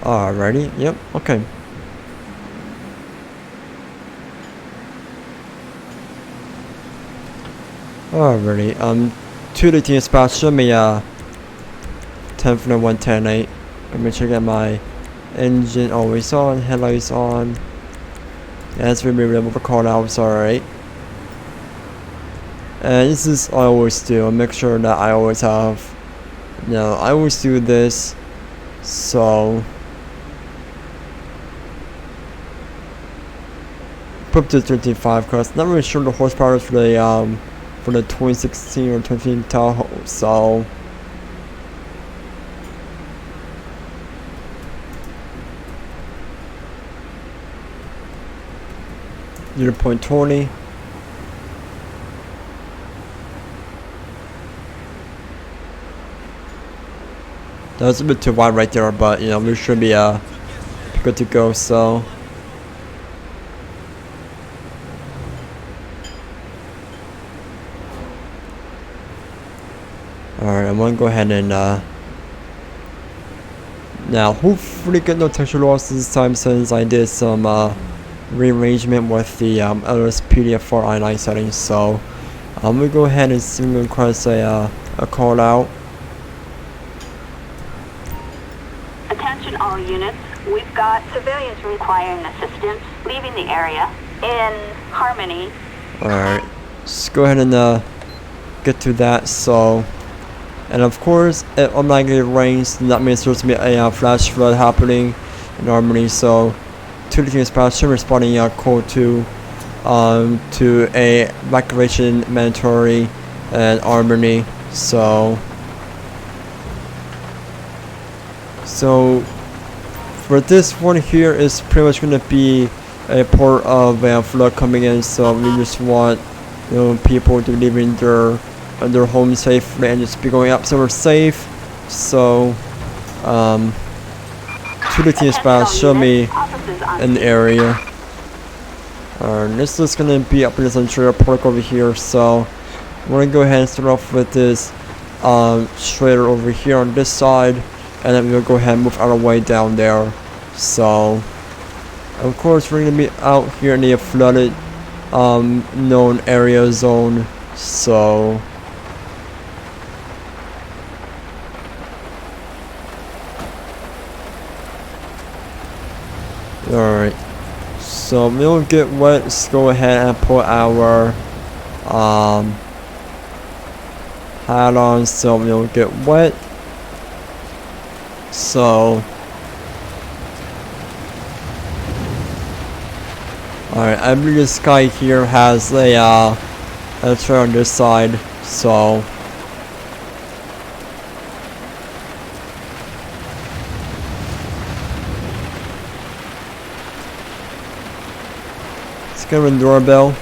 alrighty, yep, okay. Alrighty, to the team dispatch, show me 10 from the 110.8. Let me check out my engine always on, headlights on. As we move able to call out, alright. And this is I always do. Make sure that I always have, I always do this. So equipped to 13.5 because not really sure the horsepower for the 2016 or 2015 Tahoe. So 0.20. That was a bit too wide right there, but you know we should be good to go. So alright, I'm gonna go ahead and now hopefully get no texture loss this time since I did some rearrangement with the LSPDFR I9 settings. So I'm gonna go ahead and see if we can cross a call out.
Attention all units. We've got civilians requiring assistance leaving the area in Harmony.
Alright, just go ahead and get to that. So, and of course, it automatically rains. That means there's gonna be a flash flood happening in Harmony. So, to the dispatcher responding call to a evacuation mandatory in Harmony. So for this one here is pretty much gonna be a part of a flood coming in. So we just want people to live in their home safely and just be going up somewhere safe. So to the dispatch, show me an area. This is gonna be up in this interior park over here. So I'm gonna go ahead and start off with this trailer over here on this side, and then we'll go ahead and move our way down there. So of course we're gonna be out here in the flooded known area zone. So alright, so we'll get wet. Let's go ahead and put our hat on so we'll get wet. So alright, I believe this guy here has a trailer on this side. So let's get a doorbell.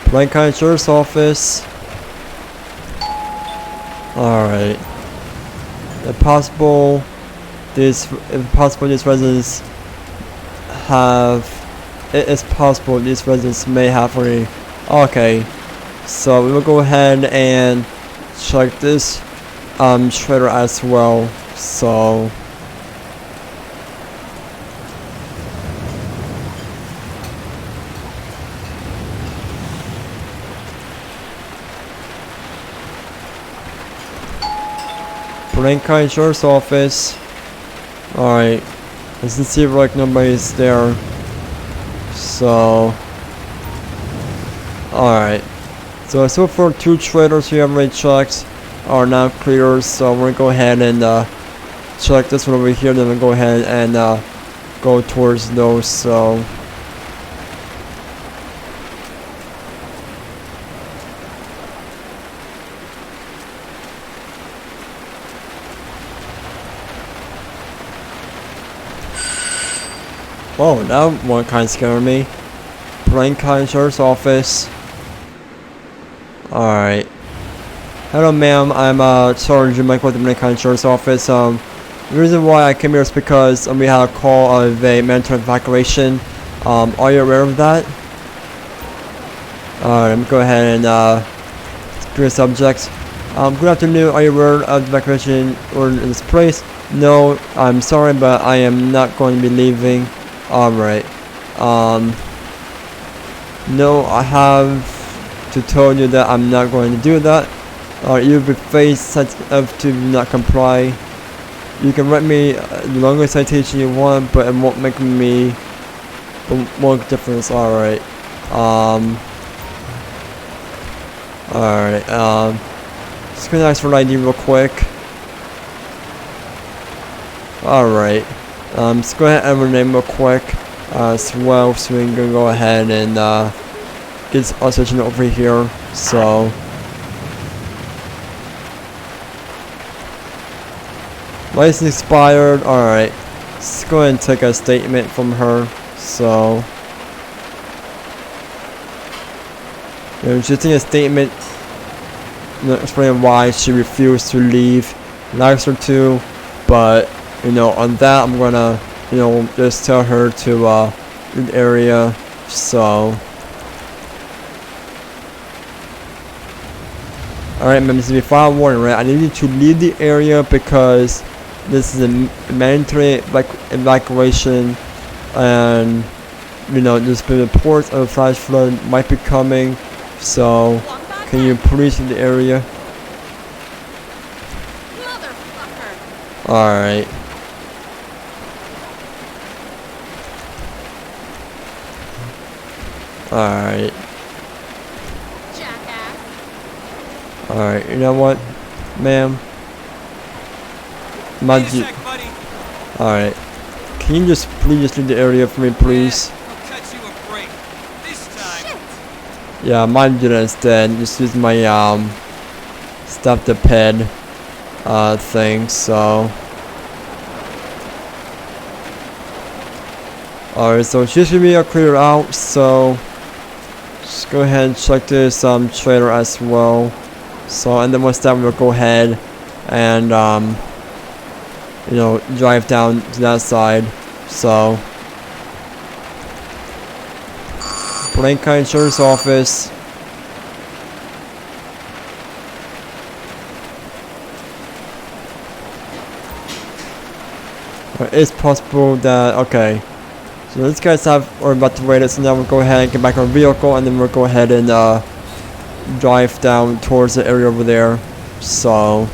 Blaine County Sheriff's Office. Alright. If possible, these residents may have already. Okay, so we will go ahead and check this trailer as well. So Blaine County Sheriff's Office. Alright, let's see if like nobody's there. So alright, so far 2 trailers we have already checked are now clear. So we're gonna go ahead and check this one over here, then we'll go ahead and go towards those. So whoa, that one kind of scared me. Blaine County Sheriff's Office. Alright. Hello ma'am, I'm Sergeant Michael with the Blaine County Sheriff's Office. The reason why I came here is because we had a call of a mandatory evacuation. Are you aware of that? Alright, let me go ahead and clear the subject. Good afternoon, are you aware of the evacuation order in this place? No, I'm sorry, but I am not going to be leaving. Alright. No, I have to tell you that I'm not going to do that. You'll be faced if to not comply. You can write me the longest citation you want, but it won't make difference. Alright. Alright. Just gonna ask for an ID real quick. Alright. Just go ahead and enter your name real quick. as well, so we can go ahead and get our session over here. So license expired. Alright, let's go ahead and take a statement from her. So just take a statement explaining why she refused to leave. Likes her to, but on that I'm gonna just tell her to leave the area. So alright, ma'am, this is a final warning, right? I need you to leave the area because this is a mandatory evacuation, and there's been reports of a flash flood might be coming. So can you please leave the area?
Motherfucker.
Alright. Alright.
Jackass.
Alright, you know what, ma'am?
Wait a sec, buddy.
Alright. Can you just please leave the area for me, please?
Yeah, I'll cut you a break. This time.
Yeah, mine did instead. Just use my stop the ped thing, so. Alright, so she's gonna be cleared out, so just go ahead and check this trailer as well. So, and then once that, we'll go ahead and drive down to that side. So Blaine County Sheriff's Office. It's possible that, okay, so these guys are about to wait it, so now we'll go ahead and get back our vehicle, and then we'll go ahead and drive down towards the area over there. So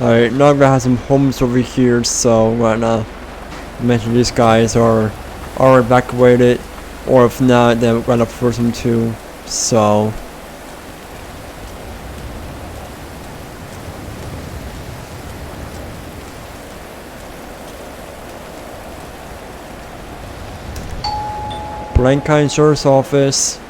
alright, now I'm gonna have some homes over here, so I'm gonna mention these guys are evacuated, or if not, then we're gonna force them to. So Blaine County Sheriff's Office.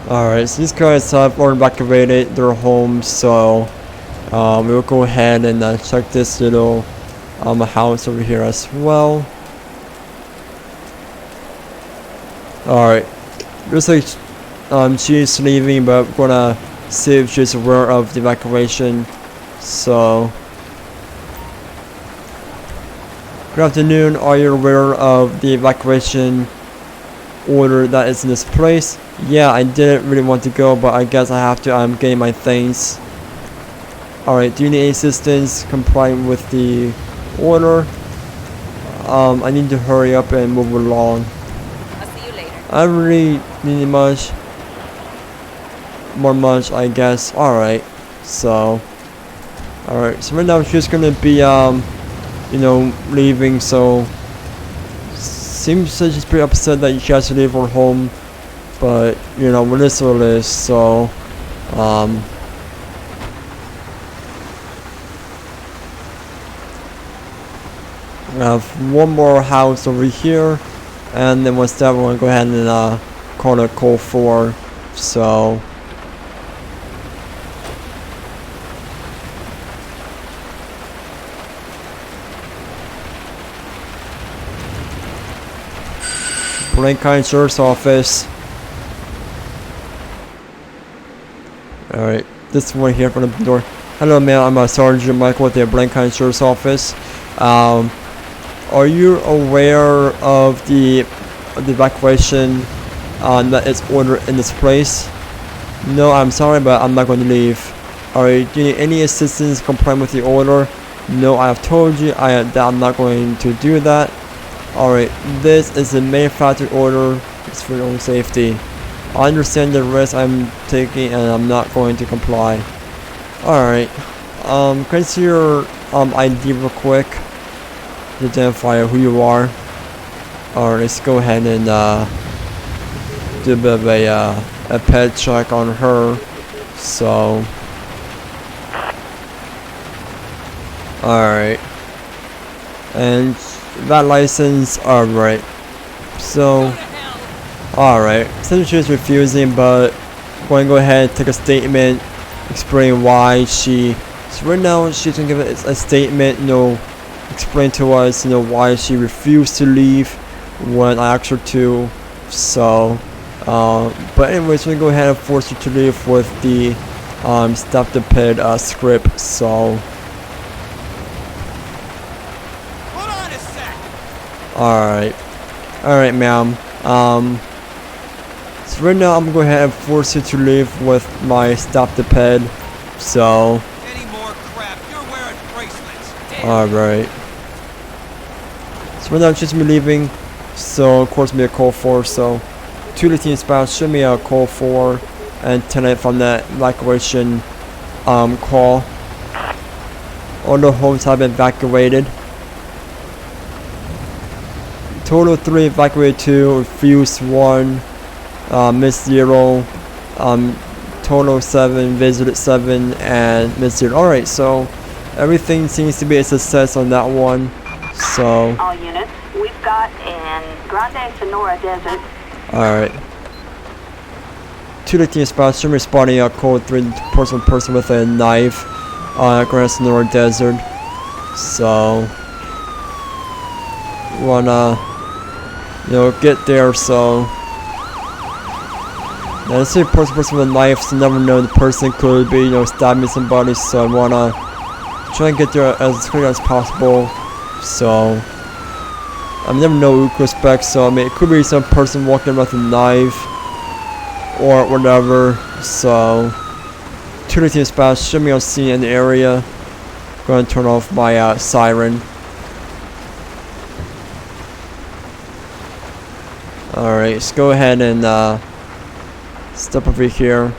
Alright, so these guys have already evacuated their homes, so we'll go ahead and check this little house over here as well. Alright, looks like she's leaving, but we're gonna see if she's aware of the evacuation. So good afternoon, are you aware of the evacuation order that is in this place? Yeah, I didn't really want to go, but I guess I have to. I'm getting my things. Alright, do you need assistance complying with the order? I need to hurry up and move along.
I'll see you later.
I really need much. I guess. Alright, so alright, so right now she's gonna be leaving, so seems like she's pretty upset that she has to leave her home, but what is what it is. So we have one more house over here, and then once that, we're gonna go ahead and call it call 4. So Blaine County Sheriff's Office. Alright, this one here from the door. Hello, ma'am. I'm Sergeant Michael with the Blaine County Sheriff's Office. Are you aware of the evacuation that is ordered in this place? No, I'm sorry, but I'm not going to leave. Alright, do you need any assistance complying with the order? No, I have told you that I'm not going to do that. Alright, this is a manufactured order. It's for your own safety. I understand the risk I'm taking, and I'm not going to comply. Alright, can I see your ID real quick to identify who you are. Alright, let's go ahead and do a bit of a pet check on her. So, alright, and that license, alright. So, alright, since she's refusing, but I'm going to go ahead and take a statement, explain why she. So right now she's gonna give a statement, explain to us, why she refused to leave when I asked her to. So, but anyways, we're gonna go ahead and force her to leave with the stop the pit script. So,
Hold on a sec.
alright, ma'am. So right now I'm gonna go ahead and force you to leave with my stop the ped. So,
Any more crap? You're wearing bracelets.
alright. So right now she's me leaving. So of course me a call 4. So 2 team spouse show me a call 4 and 10 from that evacuation call. All the homes have been evacuated. Total 3 evacuated, 2 refused 1. Missed 0, total 7, visited 7, and missed 0. Alright, so everything seems to be a success on that one. So,
All units, we've got in Grande Sonora Desert.
alright. 2 to team spots, should be responding a code 3 person with a knife on Grande Sonora Desert. So, wanna, get there. So, now let's say person with a knife, so never know the person could be, stabbing somebody, so I wanna try and get there as quickly as possible. So, I never know who to expect, so I mean, it could be some person walking around with a knife, or whatever. So, 2 team spots, should be on scene in the area. Going to turn off my siren. Alright, let's go ahead and step over here,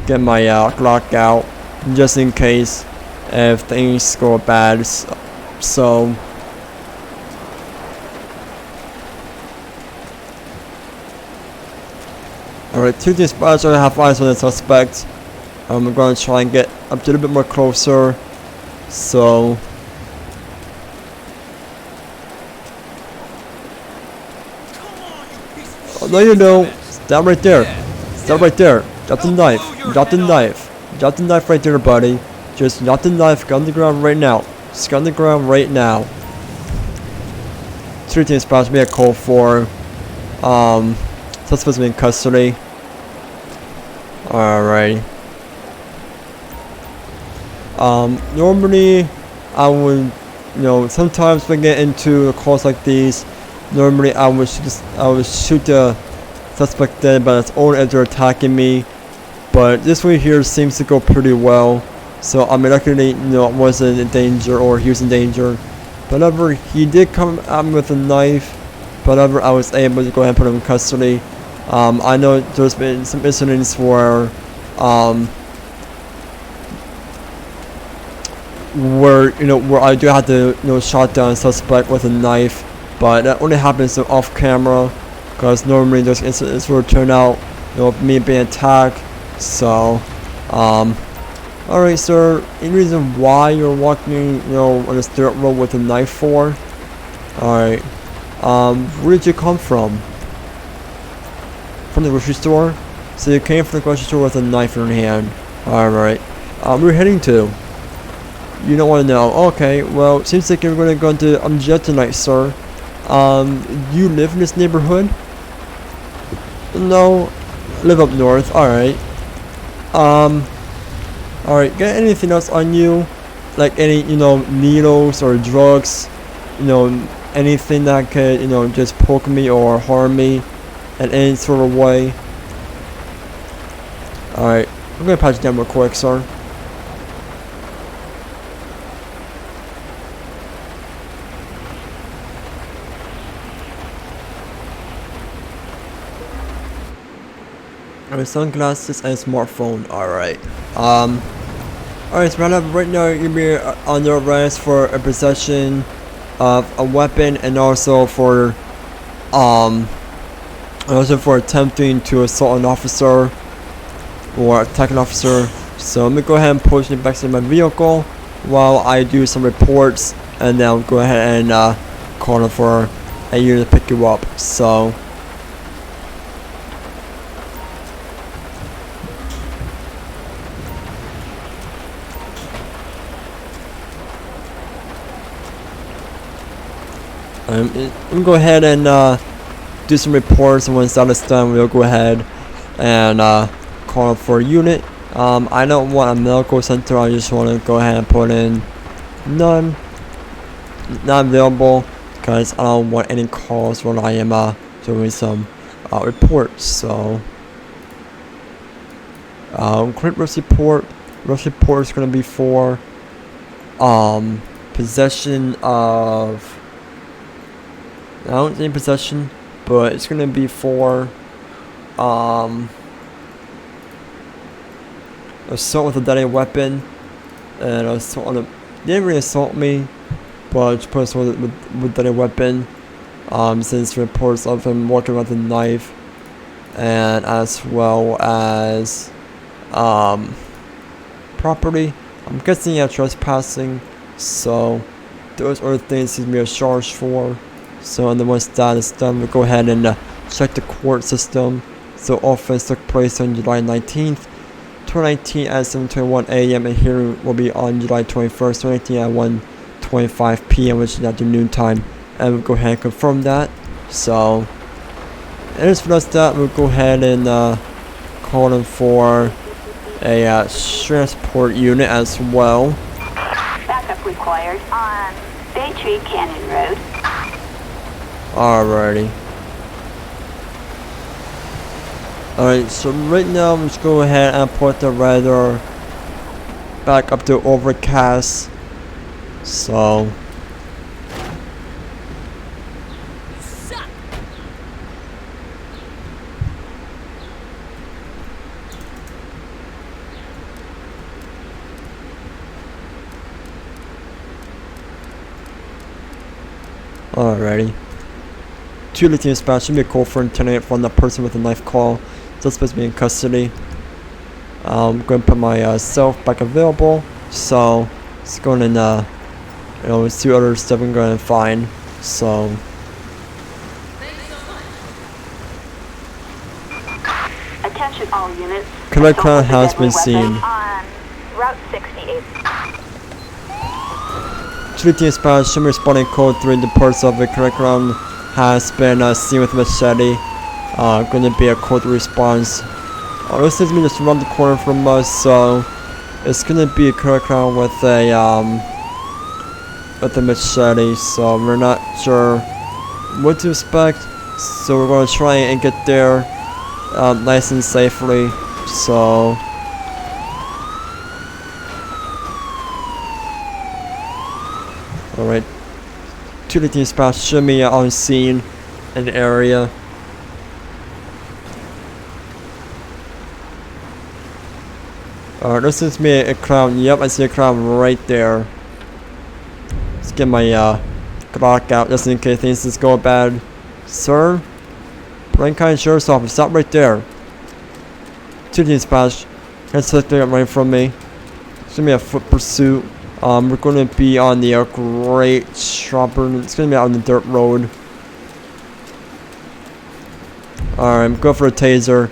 get my Glock out, just in case if things go bad. So, alright, 2 team spots are have eyes on the suspect. I'm going to try and get up to a little bit more closer. So, oh, no, you don't. Stop right there. Stop right there. Drop the knife. Drop the knife. Drop the knife right there, buddy. Just drop the knife. Get on the ground right now. Just get on the ground right now. 3 team spots me a call for suspects in custody. Alright. Normally I would, sometimes when I get into calls like these, normally I would shoot the suspect dead by its own as they're attacking me, but this one here seems to go pretty well. So I mean, luckily, I wasn't in danger or he was in danger. However, he did come at me with a knife. However, I was able to go ahead and put him in custody. I know there's been some incidents where where I do have to shot down a suspect with a knife, but that only happens off camera, because normally those incidents will turn out me being attacked. So alright, sir, any reason why you're walking on this dirt road with a knife for? Alright, where did you come from? From the grocery store? So you came from the grocery store with a knife in your hand. Alright, where are you heading to? You don't want to know. Okay, well, it seems like you're going to go to jet tonight, sir. You live in this neighborhood? No, I live up north. Alright. Alright, got anything else on you? Like any, needles or drugs? Anything that could, just poke me or harm me in any sort of way? Alright, I'm gonna patch you down real quick, sir. Alright, sunglasses and smartphone. Alright. Alright, so right now you're gonna be under arrest for a possession of a weapon and also for attempting to assault an officer or attack an officer. So I'm gonna go ahead and push it back to my vehicle while I do some reports, and then I'll go ahead and call them for a unit to pick you up. So I'm gonna go ahead and do some reports, and once that is done, we'll go ahead and call for a unit. I don't want a medical center. I just want to go ahead and put in none, not available, because I don't want any calls when I am doing some reports. So quick rush report. Rush report is going to be for possession of, I don't think possession, but it's gonna be for assault with a deadly weapon and assault on a, they didn't really assault me, but just put assault with deadly weapon, since reports of him walking with a knife, and as well as property. I'm guessing trespassing, so those are the things he's being charged for. So, and then once that is done, we'll go ahead and check the court system. So, offense took place on July 19th, 2019 at 7:21 a.m. and hearing will be on July 21st, 2019 at 1:25 p.m., which is afternoon time. And we'll go ahead and confirm that. So, and as for that, we'll go ahead and call them for a transport unit as well.
Backup required on Bay Tree Canyon Road.
Alrighty. Alright, so right now I'm just go ahead and put the radar back up to overcast. So
Suck.
alrighty. 2 Lieutenant Dispatch, should be a call for intimidate from the person with a knife call. Suspect be in custody. I'm going to put myself back available. So it's going in see what other stuff I'm going to find. So
Attention all units.
correct crowd
Assault
has
with a
been
deadly
seen.
weapon on Route 68.
2 Lieutenant Dispatch, should be responding code 3. The parts of the correct round has been seen with machete. Going to be a code response. This is me just around the corner from us, so it's going to be a correct round with a machete. So we're not sure what to expect. So we're going to try and get there nice and safely. So alright. 2 Lieutenant Dispatch, show me on scene in the area. Alright, this is me a crowd. Yep, I see a crowd right there. Let's get my Glock out just in case things just go bad. Sir? Blaine County Sheriff's Office, stop right there. 2 Dispatch, that's something right from me. It's gonna be a foot pursuit. We're gonna be on the Great Strawberry. It's gonna be out on the dirt road. Alright, go for a taser.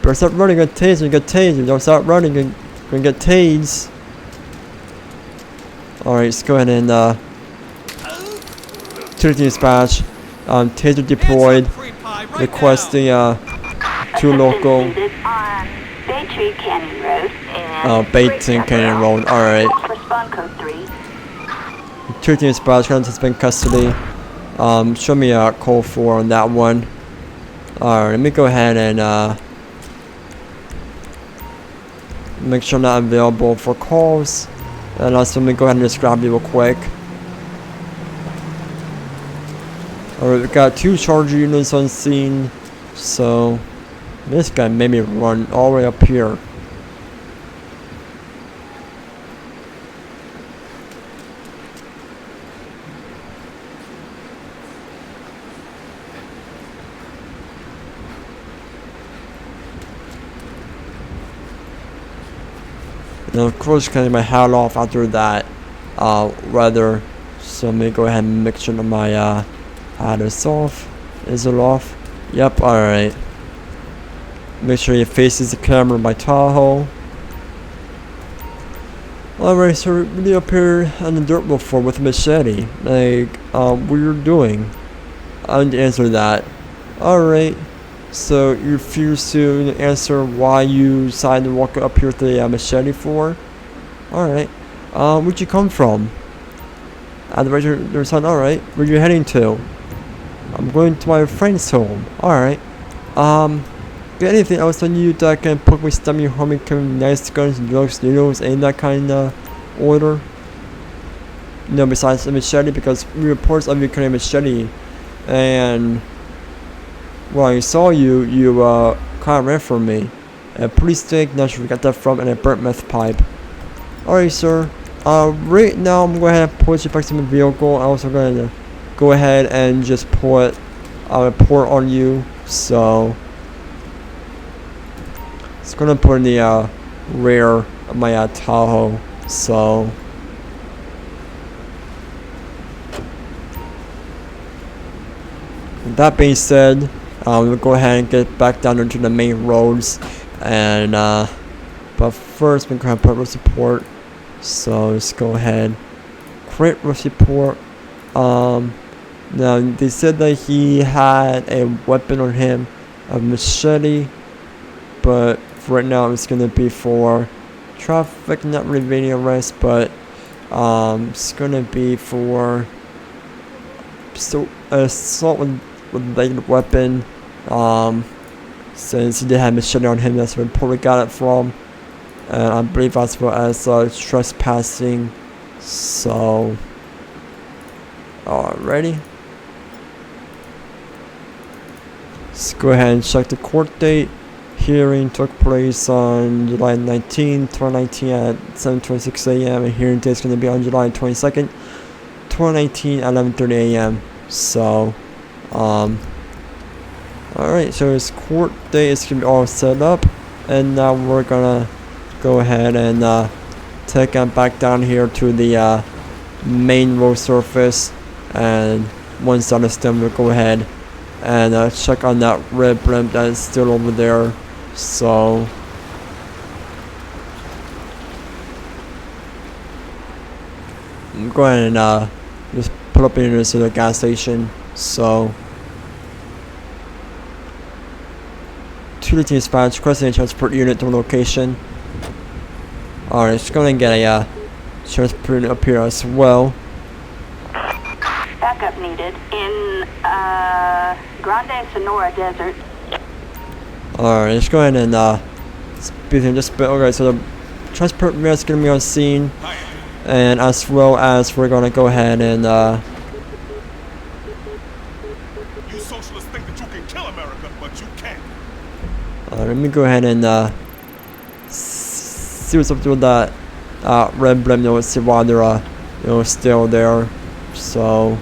Better stop running, get taser, get taser. Don't stop running, you're gonna get tased. Alright, let's go ahead and 2 Dispatch. Taser deployed. Requesting 2 local.
On Bay Tree Canyon Road.
Baton Canyon Road. Alright.
Respond code 3.
2 Dispatch, current suspect in custody. Show me a code 4 on that one. Alright, let me go ahead and make sure I'm not available for calls. And also let me go ahead and just grab you real quick. Alright, we got 2 charger units on scene. So this guy made me run all the way up here. And of course, cutting my hat off after that weather. So let me go ahead and make sure that my hat is off. Is it off? Yep. All right. Make sure it faces the camera by Tahoe. Alright, so we really up here on the dirt before with a machete. Like, what you're doing? I didn't answer that. Alright, so you refuse to answer why you decided to walk up here with a machete for? Alright, where'd you come from? The right son. Alright, where you heading to? I'm going to my friend's home. Alright, got anything else on you that can put me, stab me, harm me, carry nice guns, drugs, needles, and that kind of order? No, besides the machete, because reports of you carrying a machete, and when I saw you, you kind of ran from me. A police stick, not sure where you got that from, and a burnt meth pipe. Alright, sir. Right now, I'm going to put you back to my vehicle. I'm also going to go ahead and just put a report on you, so it's gonna put in the rear of my Tahoe. So with that being said, we'll go ahead and get back down into the main roads, and but first we're gonna put support. So let's go ahead, create report. Now they said that he had a weapon on him, a machete, but for right now it's gonna be for traffic, not really evading arrest, but it's gonna be for assault with a weapon. Since he did have a machete on him, that's where we got it from, and I believe as well as trespassing. So alrighty, let's go ahead and check the court date. Hearing took place on July 19, 2019 at 7:26 a.m. and hearing date is going to be on July 22nd, 2019 at 11:30 a.m. So, alright, so his court date is going to be all set up, and now we're going to go ahead and take him back down here to the main road surface, and once that is done, we'll go ahead and check on that red blimp that is still over there. So I'm going and just put up in to the gas station. So 2 dispatch, requesting a transport unit to location. Alright, just going to get a transport unit up here as well.
Backup needed in Grande Sonora Desert.
Alright, let's go ahead and speed him just a bit. Okay, so the transport unit is going to be on scene, and as well as we're going to go ahead and
You socialists think that you can kill America, but you can't.
let me go ahead and see what's up with that red blimp. Let's see why they're still there. So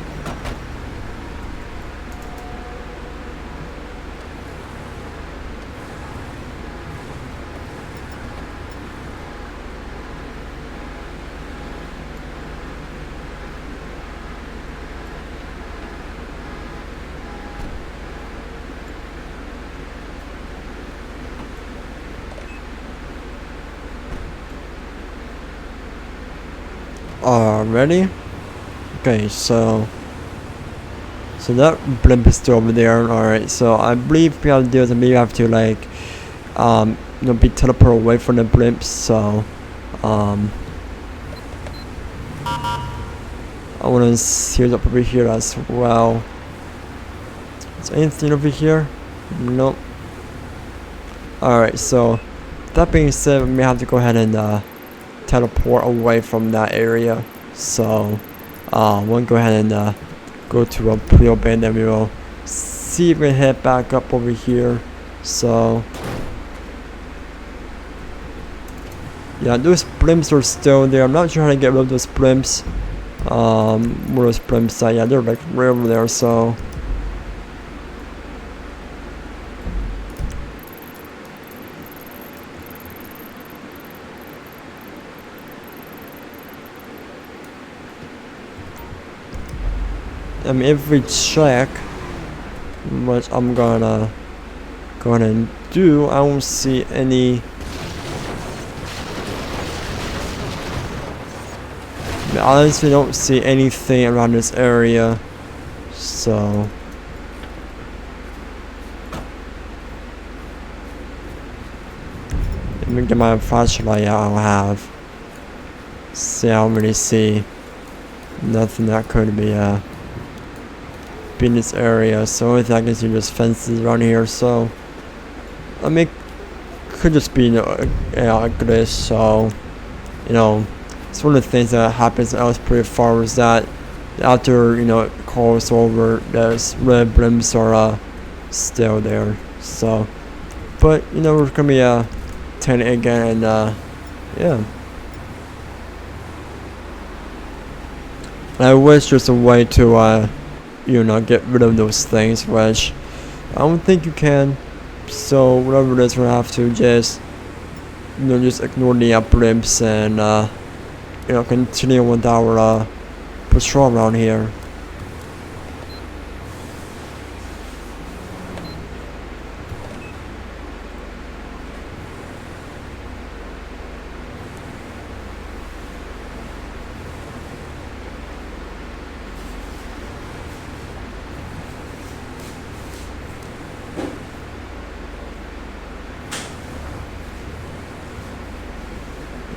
ready? Okay, so that blimp is still over there. Alright, so I believe we have to do is maybe have to like be teleported away from the blimps. So I want to see what's up over here as well. Is there anything over here? Nope. Alright, so that being said, we may have to go ahead and teleport away from that area. So we'll go ahead and go to a pre-open, and we will see if we can head back up over here. So yeah, those blimps are still there. I'm not sure how to get rid of those blimps. Where those blimps at? Yeah, they're like right over there. So I mean, if we check, which I'm gonna go ahead and do, I don't see any. I honestly don't see anything around this area, so. Let me get my flashlight I'll have. See, I don't really see nothing that could be in this area. So only thing I can see just fences around here. So I mean, could just be a glitch. So it's one of the things that happens in LSPDFR is that after it calls over, there's red blimps are still there. So, but we're gonna be turning it again, and yeah. I wish there's a way to get rid of those things, which I don't think you can. So whatever it is, we'll have to just just ignore the blimps and continue with our patrol around here.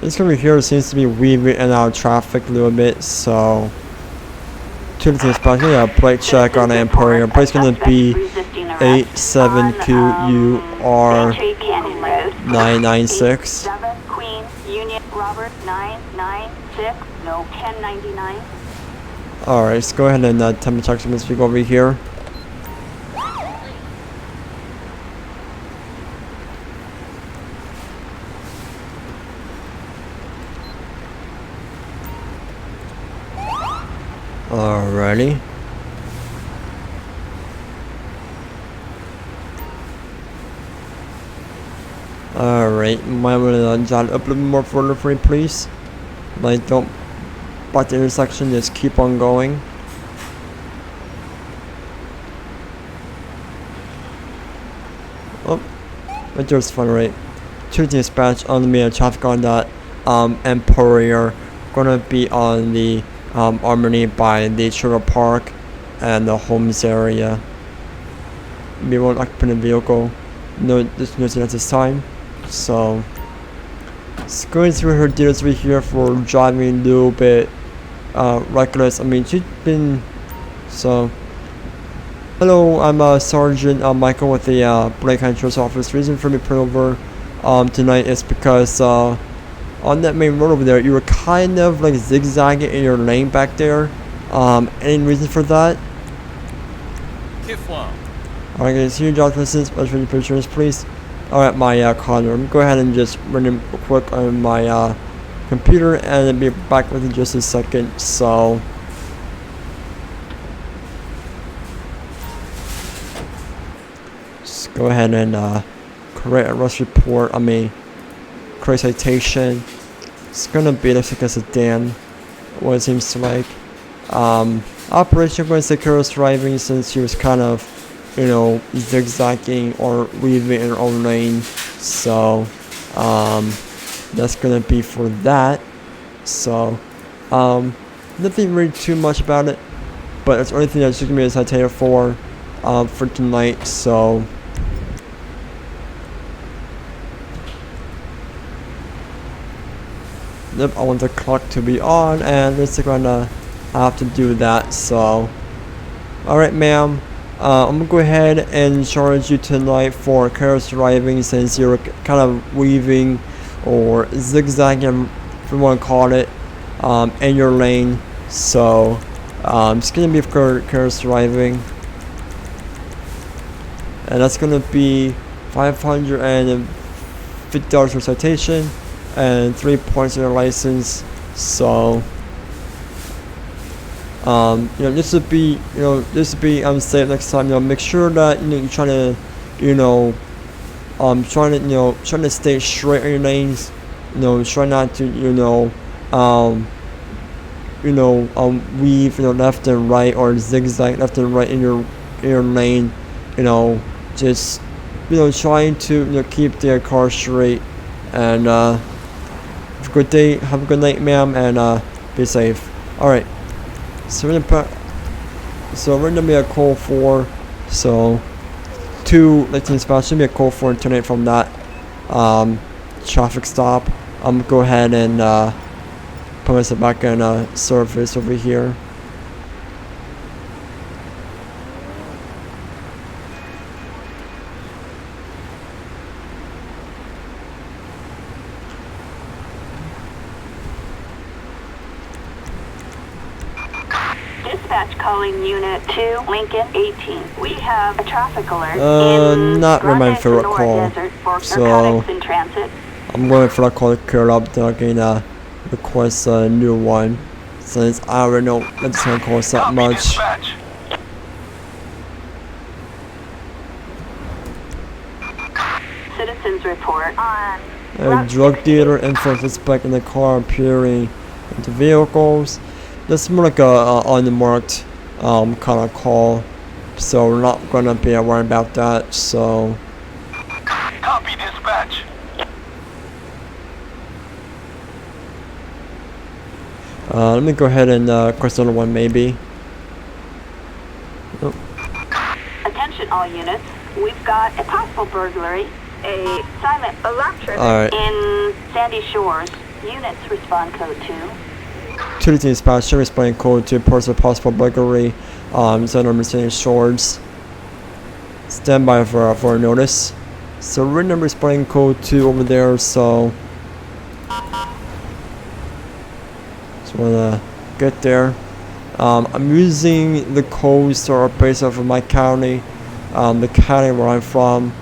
This over here seems to be weaving in and out of traffic a little bit, so two things. But I'm gonna plate check on the Emporium. Plate's gonna be 87QUR996.
Queen Union Robert 996, no 1099.
Alright, let's go ahead and attempt to check some this over here. Alrighty. Alright, might want to jot up a little more further for me, please. Like, don't block the intersection, just keep on going. Oh, right there's fun, right? To dispatch on the traffic on that Emporium. Gonna be on the Harmony by the Trailer Park and the Homes area. We won't occupy the vehicle. No, there's no at this time. So, just going through her deals over here for driving a little bit reckless. I mean, she's been so. Hello, I'm Sergeant Michael with the Blaine Control's office. Reason for me pulling over tonight is because on that main road over there, you were kind of like zigzagging in your lane back there. Any reason for that? Alright guys, here job license, special pictures please. Alright, my caller. I'm go ahead and just run it quick on my computer and I'll be back with you in just a second. So just go ahead and create a arrest report. I mean, create citation. It's gonna be looks like a sedan, what it seems to like. Operation going to say careless driving since she was kind of zigzagging or weaving in her own lane. So that's gonna be for that. So nothing really too much about it, but it's the only thing that's gonna be a citation for tonight. So yep, I want the clock to be on, and it's gonna have to do that. So, alright, ma'am, I'm gonna go ahead and charge you tonight for careless driving since you're kind of weaving or zigzagging, if you want to call it, in your lane. So, it's gonna be for careless driving, and that's gonna be $550 for citation and 3 points on your license. So just to be safe next time, make sure that you're trying to trying to stay straight in your lanes, try not to weave, left and right, or zigzag left and right in your lane, just trying to keep their car straight. And have a good day, have a good night, ma'am, and be safe. All right, so we're gonna be at call 4, so 2 Lightning spots should be a call 4 and terminate from that traffic stop. I'm gonna go ahead and put myself back in service over here.
Dispatch calling Unit 2, Lincoln 18. We have a traffic alert in
not really for a
Sonora
call.
Desert for
So
narcotics in transit.
I'm going for a call to clear up, then I can request a new one, since I already know that's gonna cost that
Copy,
much.
dispatch.
Citizens report on
A
Route
drug
68.
dealer info suspect in the car appearing into vehicles. That's more like a unmarked kind of call, so we're not gonna be worried about that. So
Copy, dispatch.
let me go ahead and request another one, maybe. Oh.
Attention all units. We've got a possible burglary, a silent alarm trigger
Alright.
in Sandy Shores. Units respond code 2.
2 dispatch, should responding code to reports of possible burglary, Center Mercedes Shores. Stand by for a notice. So we're number responding code 2 over there, so just wanna get there. I'm using the codes that are based off of my county, the county where I'm from.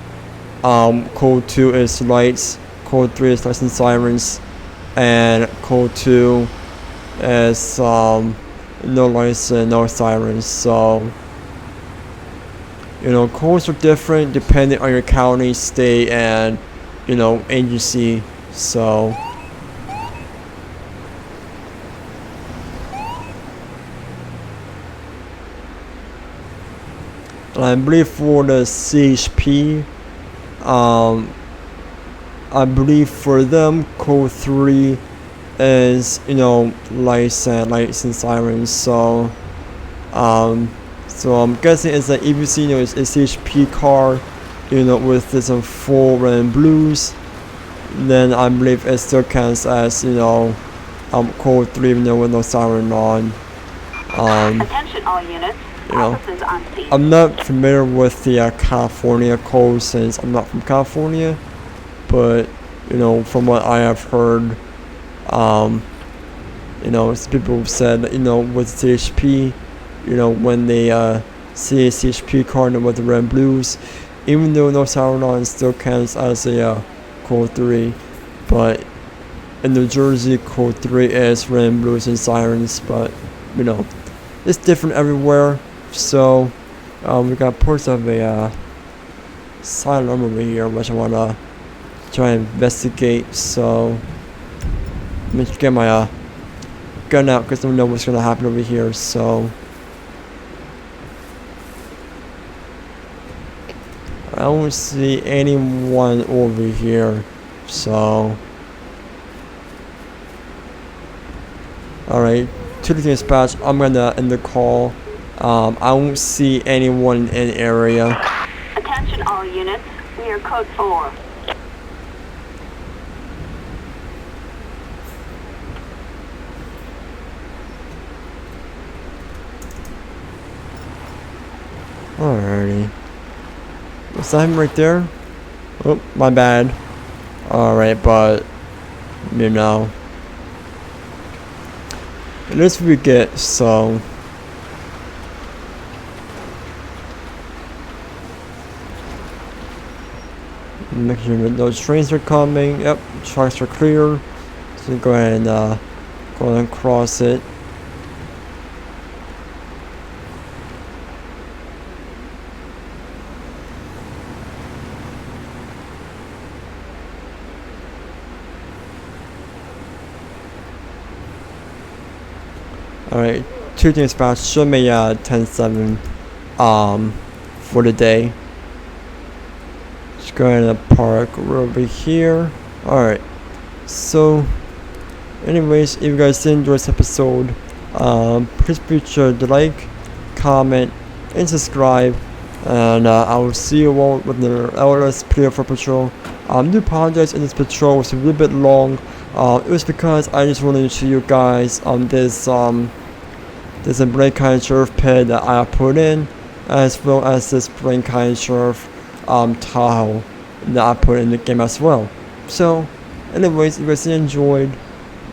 Code 2 is lights, code 3 is lights and sirens, and code 2 is no lights and no sirens. So codes are different depending on your county, state, and agency. So I believe for the CHP, I believe for them code 3 is lights and sirens. So so I'm guessing it's like if you see it's a CHP car with this full red and blues, then I believe it still counts as code 3 even with no siren on.
Attention all units. Officers on scene.
I'm not familiar with the California code since I'm not from California, but from what I have heard, some people have said that with CHP, when they see a CHP car with the red and blues, even though no siren on, it still counts as a code 3. But in New Jersey, code 3 is red and blues and sirens, but it's different everywhere. So we got parts of a silent alarm over here, which I want to try and investigate. So let me get my gun out because I don't know what's going to happen over here. So I don't see anyone over here. So alright, to the dispatch, I'm gonna end the call. I don't see anyone in the area.
Attention all units. We are code 4.
Alrighty. Was that him right there? Oh, my bad. Alright, but it is what we get, so make sure that those trains are coming. Yep, tracks are clear. So go ahead and go and cross it. Alright, 2 dispatch, show me 10-7 for the day. Just go ahead and park over here. Alright, so anyways, if you guys did enjoy this episode, please be sure to like, comment, and subscribe. And I will see you all with the LSPDFR patrol. I do apologize if this patrol was a little bit long. It was because I just wanted to show you guys this Blaine County Sheriff pit that I put in, as well as this Blaine County Sheriff Tahoe that I put in the game as well. So anyways, if you guys enjoyed,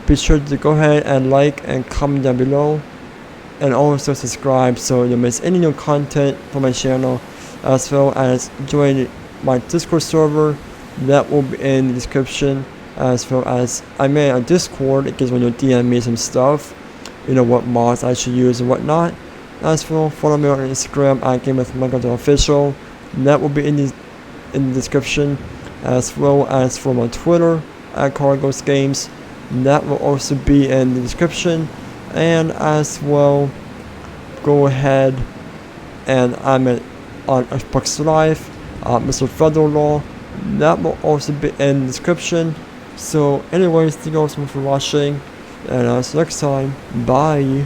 be sure to go ahead and like and comment down below, and also subscribe so you don't miss any new content from my channel, as well as join my Discord server that will be in the description, as well as I made a Discord in case when you DM me some stuff, you know, what mods I should use and whatnot. As well, follow me on Instagram at GameWithMichael.official, that will be in the description, as well as for my Twitter at Cargos Games, that will also be in the description. And as well, go ahead and I'm on Xbox Live, Mr. Federal Law, that will also be in the description. So anyways, thank you all so much for watching, and see you next time. Bye.